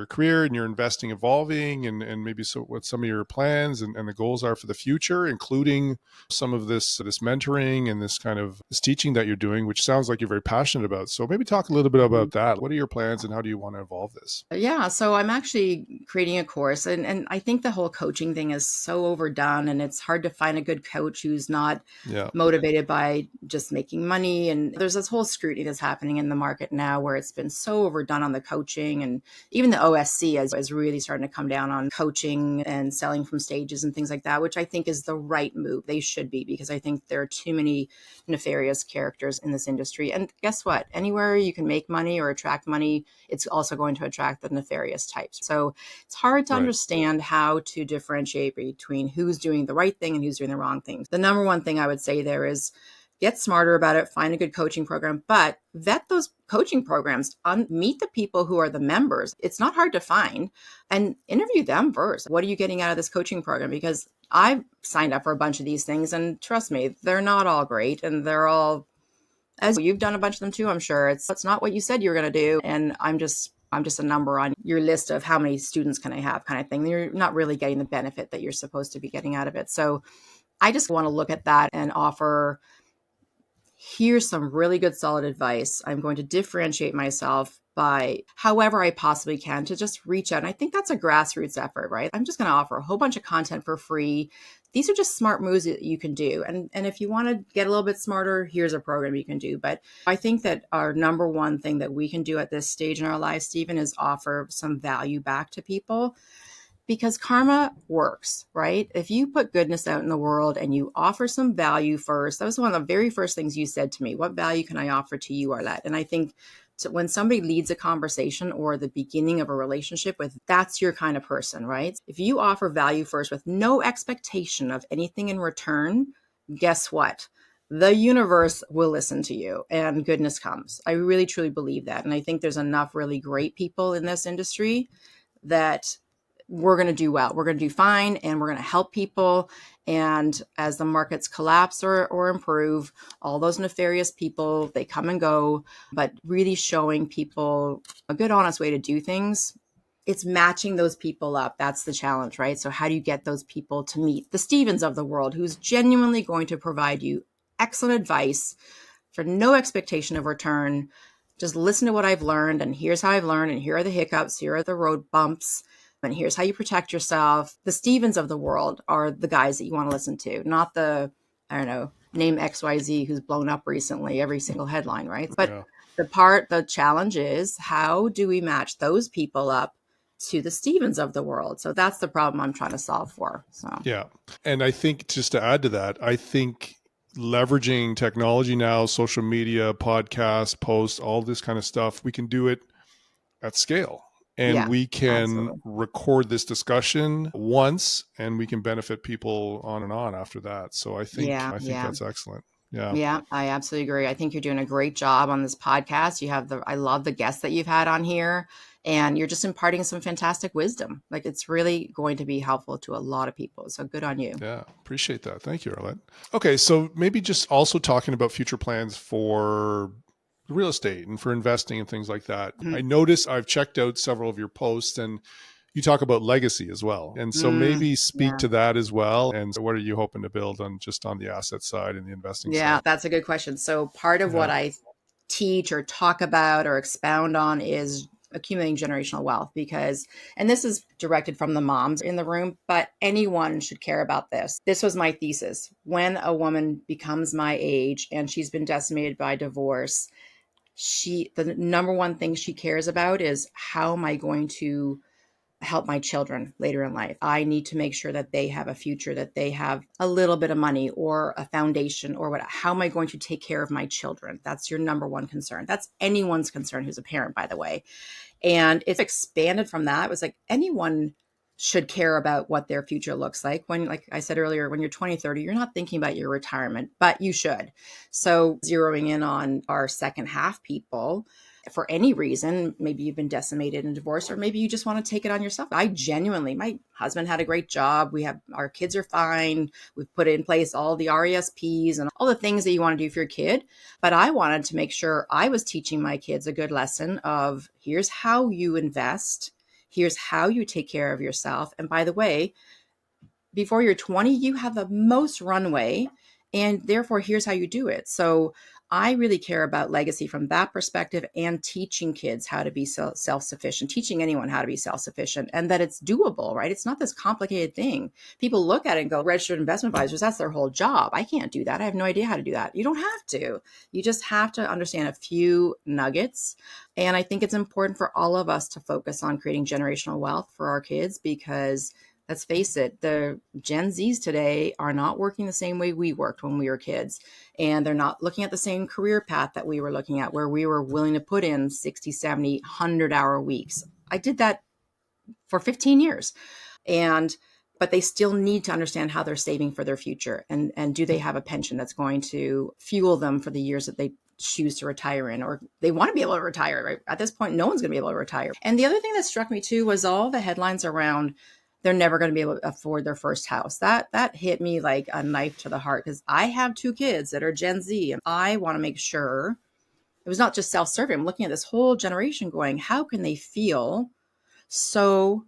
S1: career and your investing evolving, and maybe what some of your plans and the goals are for the future, including some of this mentoring and this teaching that you're doing, which sounds like you're very passionate about. So maybe talk a little bit about that. What are your plans and how do you want to evolve this?
S2: Yeah, so I'm actually creating a course, and I think the whole coaching thing is so overdone, and it's hard to find a good coach who's not
S1: Yeah.
S2: motivated by just making money. And there's this whole scrutiny that's happening in the market now where it's been so overdone on the coaching, and even the OSC is really starting to come down on coaching and selling from stages and things like that, which I think is the right move. They should be, because I think there are too many nefarious characters in this industry. And guess what? Anywhere you can make money or attract money, it's also going to attract the nefarious types. So it's hard to
S1: Right.
S2: understand how to differentiate between who's doing the right thing and who's doing the wrong thing. The number one thing I would say there is get smarter about it, find a good coaching program, but vet those coaching programs, meet the people who are the members. It's not hard to find, and interview them first. What are you getting out of this coaching program? Because I've signed up for a bunch of these things, and trust me, they're not all great, and they're all, as you've done a bunch of them too, I'm sure it's not what you said you were going to do. And I'm just a number on your list of how many students can I have kind of thing. You're not really getting the benefit that you're supposed to be getting out of it. So I just want to look at that and offer, here's some really good solid advice. I'm going to differentiate myself by however I possibly can to just reach out. And I think that's a grassroots effort, right? I'm just going to offer a whole bunch of content for free. These are just smart moves that you can do. And if you want to get a little bit smarter, here's a program you can do. But I think that our number one thing that we can do at this stage in our lives, Stephen, is offer some value back to people. Because karma works, right? If you put goodness out in the world and you offer some value first, that was one of the very first things you said to me. What value can I offer to you, Arlett? And I think when somebody leads a conversation or the beginning of a relationship with, that's your kind of person, right? If you offer value first with no expectation of anything in return, guess what? The universe will listen to you and goodness comes. I really, truly believe that. And I think there's enough really great people in this industry that we're going to do well. We're going to do fine, and we're going to help people. And as the markets collapse or improve, all those nefarious people, they come and go, but really showing people a good, honest way to do things. It's matching those people up. That's the challenge, right? So how do you get those people to meet the Stevens of the world, who's genuinely going to provide you excellent advice for no expectation of return? Just listen to what I've learned, and here's how I've learned, and here are the hiccups, here are the road bumps, and here's how you protect yourself. The Stevens of the world are the guys that you want to listen to, not the, I don't know, name XYZ who's blown up recently, every single headline, right? But
S1: Yeah.
S2: the challenge is, how do we match those people up to the Stevens of the world? So that's the problem I'm trying to solve for. So
S1: Yeah. And I think just to add to that, I think leveraging technology now, social media, podcasts, posts, all this kind of stuff, we can do it at scale. And
S2: Yeah,
S1: we can
S2: absolutely.
S1: record this discussion once and we can benefit people on and on after that. So
S2: Yeah,
S1: I think
S2: yeah.
S1: that's excellent. Yeah.
S2: Yeah, I absolutely agree. I think you're doing a great job on this podcast. I love the guests that you've had on here, and you're just imparting some fantastic wisdom. Like it's really going to be helpful to a lot of people. So good on you.
S1: Yeah. Appreciate that. Thank you, Arlett. Okay. So maybe just also talking about future plans for real estate and for investing and things like that. I
S2: Mhm.
S1: notice I've checked out several of your posts and you talk about legacy as well. And so maybe speak
S2: Yeah.
S1: to that as well. And what are you hoping to build on just on the asset side and the investing
S2: Yeah,
S1: side?
S2: that's a good question. So part of what
S1: Yeah.
S2: I teach or talk about or expound on is accumulating generational wealth because, and this is directed from the moms in the room, but anyone should care about this. This was my thesis. When a woman becomes my age and she's been decimated by divorce, the number one thing she cares about is how am I going to help my children later in life. I need to make sure that they have a future, that they have a little bit of money or a foundation or what. How am I going to take care of my children? That's your number one concern. That's anyone's concern who's a parent, by the way. And it's expanded from that. It was like anyone should care about what their future looks like. When, like I said earlier, when you're 20, 30, you're not thinking about your retirement, but you should. So zeroing in on our second half people, for any reason, maybe you've been decimated in divorce, or maybe you just want to take it on yourself. I genuinely, my husband had a great job. Our kids are fine. We've put in place all the RESPs and all the things that you want to do for your kid. But I wanted to make sure I was teaching my kids a good lesson of here's how you invest, here's how you take care of yourself. And by the way, before you're 20, you have the most runway. And therefore, here's how you do it. So I really care about legacy from that perspective and teaching kids how to be self sufficient, teaching anyone how to be self sufficient and that it's doable, right? It's not this complicated thing. People look at it and go, registered investment advisors, that's their whole job. I can't do that. I have no idea how to do that. You don't have to. You just have to understand a few nuggets. And I think it's important for all of us to focus on creating generational wealth for our kids because let's face it, the Gen Zs today are not working the same way we worked when we were kids. And they're not looking at the same career path that we were looking at, where we were willing to put in 60, 70, 100-hour weeks. I did that for 15 years. But they still need to understand how they're saving for their future. And do they have a pension that's going to fuel them for the years that they choose to retire in, or they want to be able to retire, right? At this point, no one's going to be able to retire. And the other thing that struck me too was all the headlines around they're never going to be able to afford their first house. That hit me like a knife to the heart because I have two kids that are Gen Z and I want to make sure it was not just self-serving. I'm looking at this whole generation going, how can they feel so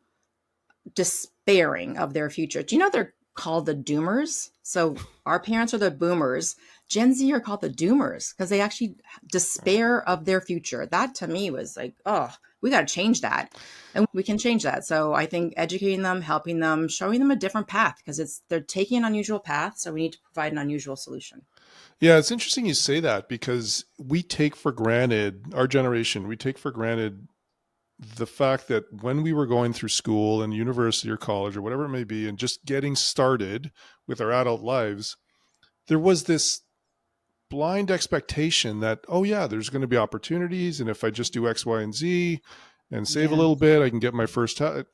S2: despairing of their future? Do you know they're called the doomers? So our parents are the boomers. Gen Z are called the doomers because they actually despair of their future. That to me was like, oh, we got to change that. And we can change that. So I think educating them, helping them, showing them a different path because they're taking an unusual path. So we need to provide an unusual solution.
S1: Yeah, it's interesting you say that because we take for granted, our generation, we take for granted the fact that when we were going through school and university or college or whatever it may be, and just getting started with our adult lives, there was this blind expectation that, oh, yeah, there's going to be opportunities. And if I just do X, Y, and Z and save a
S2: Yeah.
S1: little bit, I can get my first house.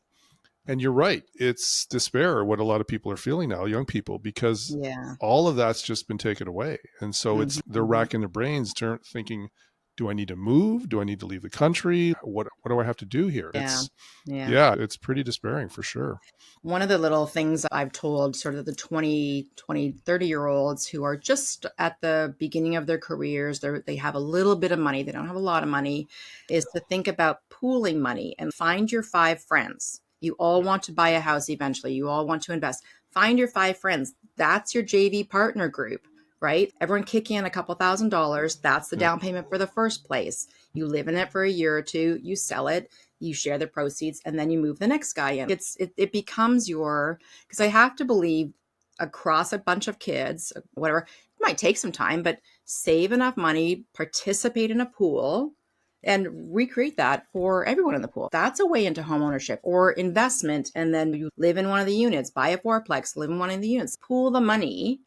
S1: And you're right. It's despair, what a lot of people are feeling now, young people, because
S2: Yeah.
S1: all of that's just been taken away. And so they're
S2: Hmm.
S1: racking their brains, thinking, do I need to move? Do I need to leave the country? What do I have to do here?
S2: Yeah. Yeah.
S1: Yeah, it's pretty despairing for sure.
S2: One of the little things I've told sort of the 30 year olds who are just at the beginning of their careers, they have a little bit of money, they don't have a lot of money, is to think about pooling money and find your five friends. You all want to buy a house eventually. You all want to invest. Find your five friends. That's your JV partner group, right? Everyone kick in a couple $1,000s. That's the
S1: Yeah.
S2: down payment for the first place. You live in it for a year or two, you sell it, you share the proceeds, and then you move the next guy in. It becomes because I have to believe across a bunch of kids, whatever, it might take some time, but save enough money, participate in a pool, and recreate that for everyone in the pool. That's a way into home ownership or investment. And then you live in one of the units, buy a fourplex, live in one of the units, pool the money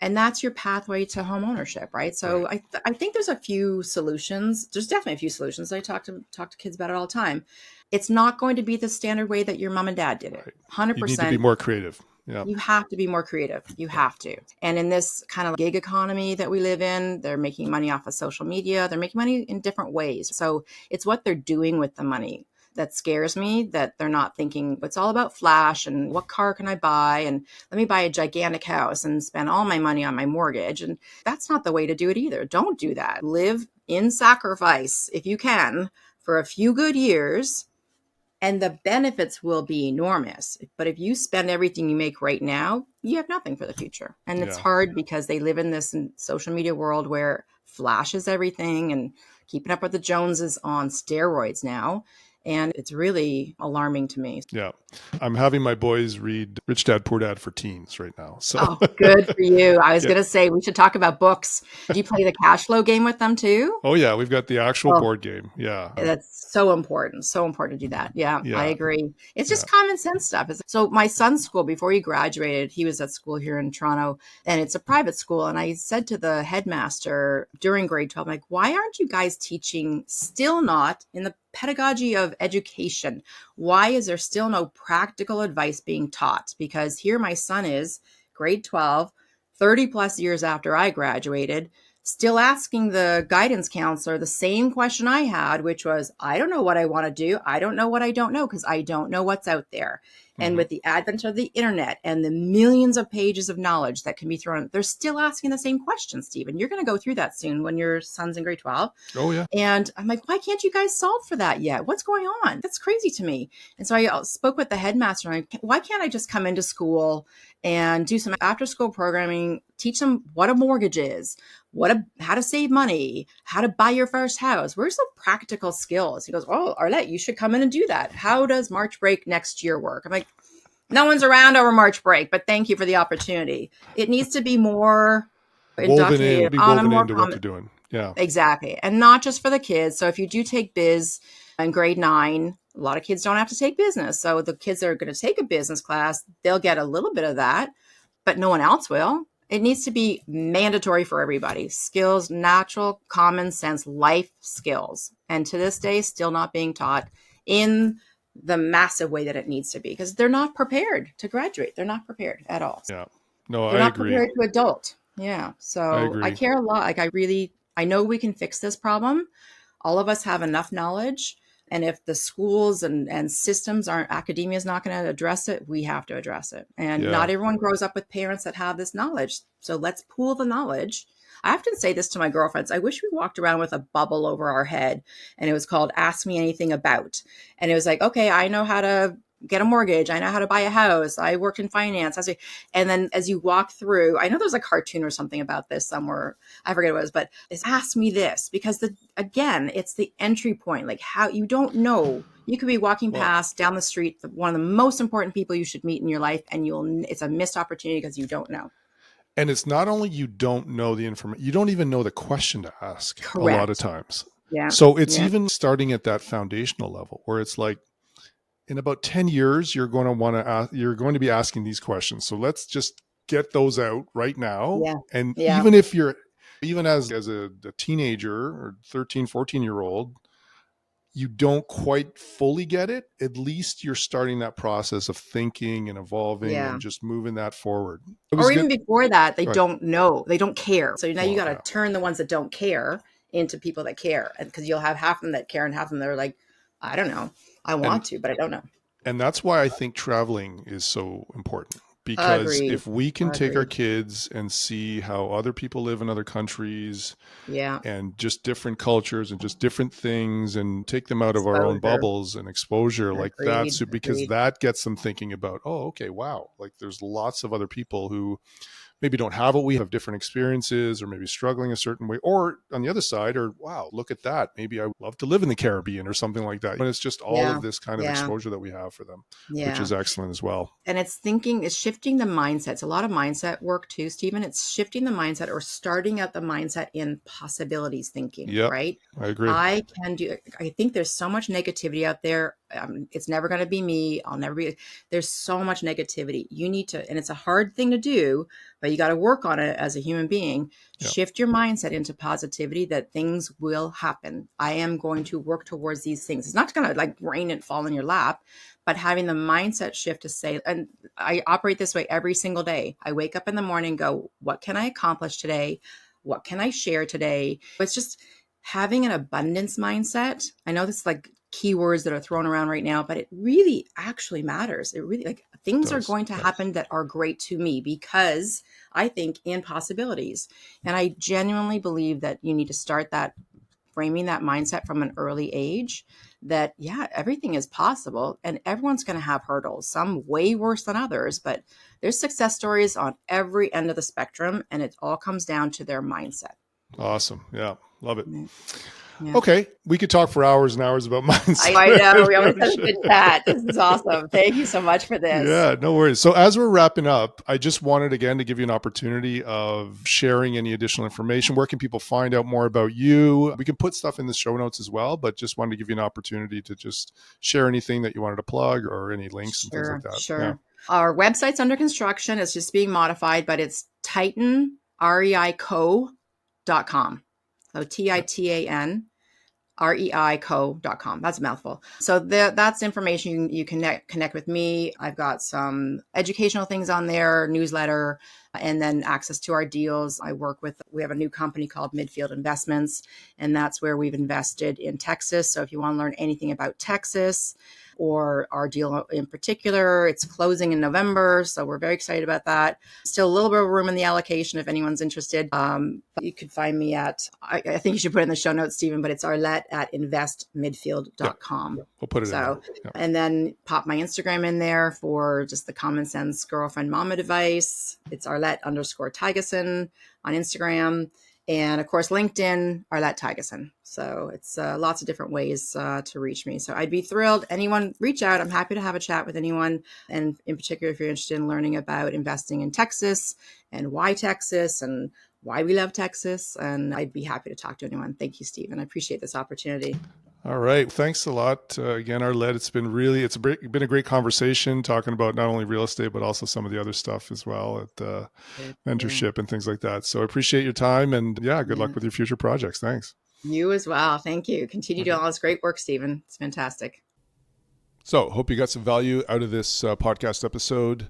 S2: And that's your pathway to home ownership, right? So
S1: Right.
S2: I think there's a few solutions. There's definitely a few solutions. I talk to kids about it all the time. It's not going to be the standard way that your mom and dad did it.
S1: Right. You need to be
S2: 100%.
S1: more creative. Yeah.
S2: You have to be more creative. You
S1: Yeah.
S2: have to. And in this kind of gig economy that we live in, they're making money off of social media. They're making money in different ways. So it's what they're doing with the money that scares me, that they're not thinking it's all about flash and what car can I buy? And let me buy a gigantic house and spend all my money on my mortgage. And that's not the way to do it either. Don't do that. Live in sacrifice if you can for a few good years, and the benefits will be enormous. But if you spend everything you make right now, you have nothing for the future. And it's
S1: Yeah.
S2: hard because they live in this social media world where flash is everything and keeping up with the Joneses on steroids now. And it's really alarming to me.
S1: Yeah. I'm having my boys read Rich Dad Poor Dad for teens right now. So
S2: Oh, good for you. I was
S1: yeah.
S2: going to say we should talk about books. Do you play the cash flow game with them too?
S1: Oh yeah, we've got the actual
S2: Oh,
S1: board game. Yeah.
S2: that's so important. So important to do that. Yeah, I
S1: Yeah.
S2: agree. It's
S1: Yeah.
S2: just common sense stuff. So my son's school, before he graduated, he was at school here in Toronto, and it's a private school. And I said to the headmaster during grade 12, like, why aren't you guys teaching still not in the pedagogy of education? Why is there still no practical advice being taught? Because here my son is, grade 12, 30 plus years after I graduated, still asking the guidance counselor the same question I had, which was, I don't know what I want to do. I don't know what I don't know because I don't know what's out there. And
S1: Mm-hmm.
S2: with the advent of the internet and the millions of pages of knowledge that can be thrown, they're still asking the same questions, Stephen. You're going to go through that soon when your son's in grade 12.
S1: Oh yeah.
S2: And I'm like, why can't you guys solve for that yet? What's going on? That's crazy to me. And so I spoke with the headmaster. And why can't I just come into school and do some after school programming, teach them what a mortgage is, how to save money, how to buy your first house? Where's the practical skills? He goes, oh, Arlett, you should come in and do that. How does March break next year work? I'm like, no one's around over March break, but thank you for the opportunity. It needs to be more indoctrinated
S1: Be
S2: on a
S1: woven
S2: more
S1: into what
S2: common.
S1: they're doing. Yeah.
S2: Exactly. And not just for the kids. So if you do take biz in grade 9, a lot of kids don't have to take business. So the kids that are going to take a business class, they'll get a little bit of that, but no one else will. It needs to be mandatory for everybody. Skills, natural, common sense, life skills. And to this day, still not being taught in the massive way that it needs to be because they're not prepared to graduate. They're not prepared at all.
S1: Yeah. No,
S2: They're
S1: I
S2: not
S1: agree.
S2: prepared to adult. Yeah.
S1: I
S2: So I
S1: agree.
S2: care a lot. Like I know we can fix this problem. All of us have enough knowledge. And if the schools and systems aren't, academia is not going to address it, we have to address it. And
S1: Yeah.
S2: not everyone grows up with parents that have this knowledge. So let's pool the knowledge. I often say this to my girlfriends. I wish we walked around with a bubble over our head and it was called Ask Me Anything About. And it was like, okay, I know how to get a mortgage. I know how to buy a house. I worked in finance. And then as you walk through, I know there's a cartoon or something about this somewhere. I forget what it was, but it's ask me this because again, it's the entry point. Like how you don't know. You could be walking
S1: Well,
S2: past down the street, one of the most important people you should meet in your life, and it's a missed opportunity because you don't know.
S1: and it's not only you don't know the information, you don't even know the question to ask a lot of
S2: Correct.
S1: times.
S2: Yeah.
S1: So it's
S2: Yeah.
S1: even starting at that foundational level where it's like, in about 10 years, you're going to be asking these questions. So let's just get those out right now.
S2: Yeah.
S1: And
S2: Yeah.
S1: even as a teenager or 13, 14-year-old, you don't quite fully get it. At least you're starting that process of thinking and evolving
S2: Yeah.
S1: and just moving that forward. It was
S2: Or
S1: good.
S2: even before that, they
S1: Go ahead.
S2: don't know. They don't care. So now you
S1: Well,
S2: got to
S1: yeah.
S2: turn the ones that don't care into people that care. And because you'll have half of them that care and half of them that are like, I don't know. I
S1: And
S2: want to, but I don't know.
S1: And that's why I think traveling is so important. Because
S2: Agreed.
S1: if we can take our
S2: Agreed.
S1: kids and see how other people live in other countries
S2: Yeah.
S1: and just different cultures and just different things and take them out of our own
S2: Exposure.
S1: bubbles and exposure like that.
S2: Agreed.
S1: So, because
S2: Agreed.
S1: that gets them thinking about, oh, okay, wow, like there's lots of other people who maybe don't have what we have, different experiences, or maybe struggling a certain way, or on the other side, or wow, look at that, maybe I would love to live in the Caribbean or something like that. And it's just all
S2: Yeah.
S1: of this kind of
S2: Yeah.
S1: exposure that we have for them, which
S2: Yeah.
S1: is excellent as well.
S2: And it's shifting the mindset. It's a lot of mindset work too, Stephen. It's shifting the mindset or starting out the mindset in possibilities thinking,
S1: Yep,
S2: right?
S1: I agree.
S2: I think there's so much negativity out there. It's never going to be me. I'll never be. There's so much negativity. You need to, and it's a hard thing to do, but you got to work on it as a human being.
S1: Yeah.
S2: Shift your mindset into positivity that things will happen. I am going to work towards these things. It's not going to like rain and fall in your lap, but having the mindset shift to say, and I operate this way every single day. I wake up in the morning and go, what can I accomplish today? What can I share today? It's just having an abundance mindset. I know this is like keywords that are thrown around right now, but it really actually matters. It really, like, things are going to happen that are great to me because I think in possibilities. And I genuinely believe that you need to start that framing that mindset from an early age that, yeah, everything is possible and everyone's going to have hurdles, some way worse than others, but there's success stories on every end of the spectrum, and it all comes down to their mindset.
S1: Awesome. Yeah. Love it.
S2: Yeah.
S1: Okay. We could talk for hours and hours about mindset.
S2: I know. We always had a good chat. This is awesome. Thank you so much for this.
S1: Yeah, no worries. So as we're wrapping up, I just wanted again to give you an opportunity of sharing any additional information. Where can people find out more about you? We can put stuff in the show notes as well, but just wanted to give you an opportunity to just share anything that you wanted to plug or any links and things like that.
S2: Sure.
S1: Yeah.
S2: Our website's under construction. It's just being modified, but it's Titan, reico.com. So TITAN. reico.com. That's a mouthful. So that's information you can connect with me. I've got some educational things on there, newsletter, and then access to our deals. We have a new company called Midfield Investments, and that's where we've invested in Texas. So if you want to learn anything about Texas or our deal in particular, it's closing in November. So we're very excited about that. Still a little bit of room in the allocation if anyone's interested. But you could find me at, I think you should put it in the show notes, Stephen, but it's Arlett at investmidfield.com.
S1: Yeah, we'll put it in there. Yeah.
S2: And then pop my Instagram in there for just the common sense girlfriend mom advice. It's Arlett_Tygesen on Instagram. And of course, LinkedIn, Arlett Tygesen. So it's lots of different ways to reach me. So I'd be thrilled. Anyone reach out. I'm happy to have a chat with anyone. And in particular, if you're interested in learning about investing in Texas and why Texas and why we love Texas. And I'd be happy to talk to anyone. Thank you, Stephen. I appreciate this opportunity.
S1: All right. Thanks a lot. Again, Arlett, it's been a great conversation talking about not only real estate, but also some of the other stuff as well at mentorship and things like that. So I appreciate your time and good luck with your future projects. Thanks.
S2: You as well. Thank you. Continue doing all this great work, Stephen. It's fantastic.
S1: So hope you got some value out of this podcast episode.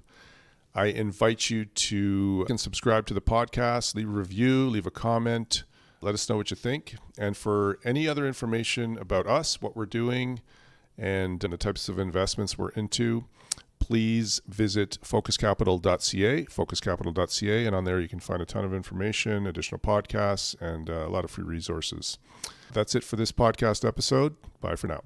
S1: I invite you to subscribe to the podcast, leave a review, leave a comment. Let us know what you think. And for any other information about us, what we're doing, and the types of investments we're into, please visit focuscapital.ca, and on there you can find a ton of information, additional podcasts, and a lot of free resources. That's it for this podcast episode. Bye for now.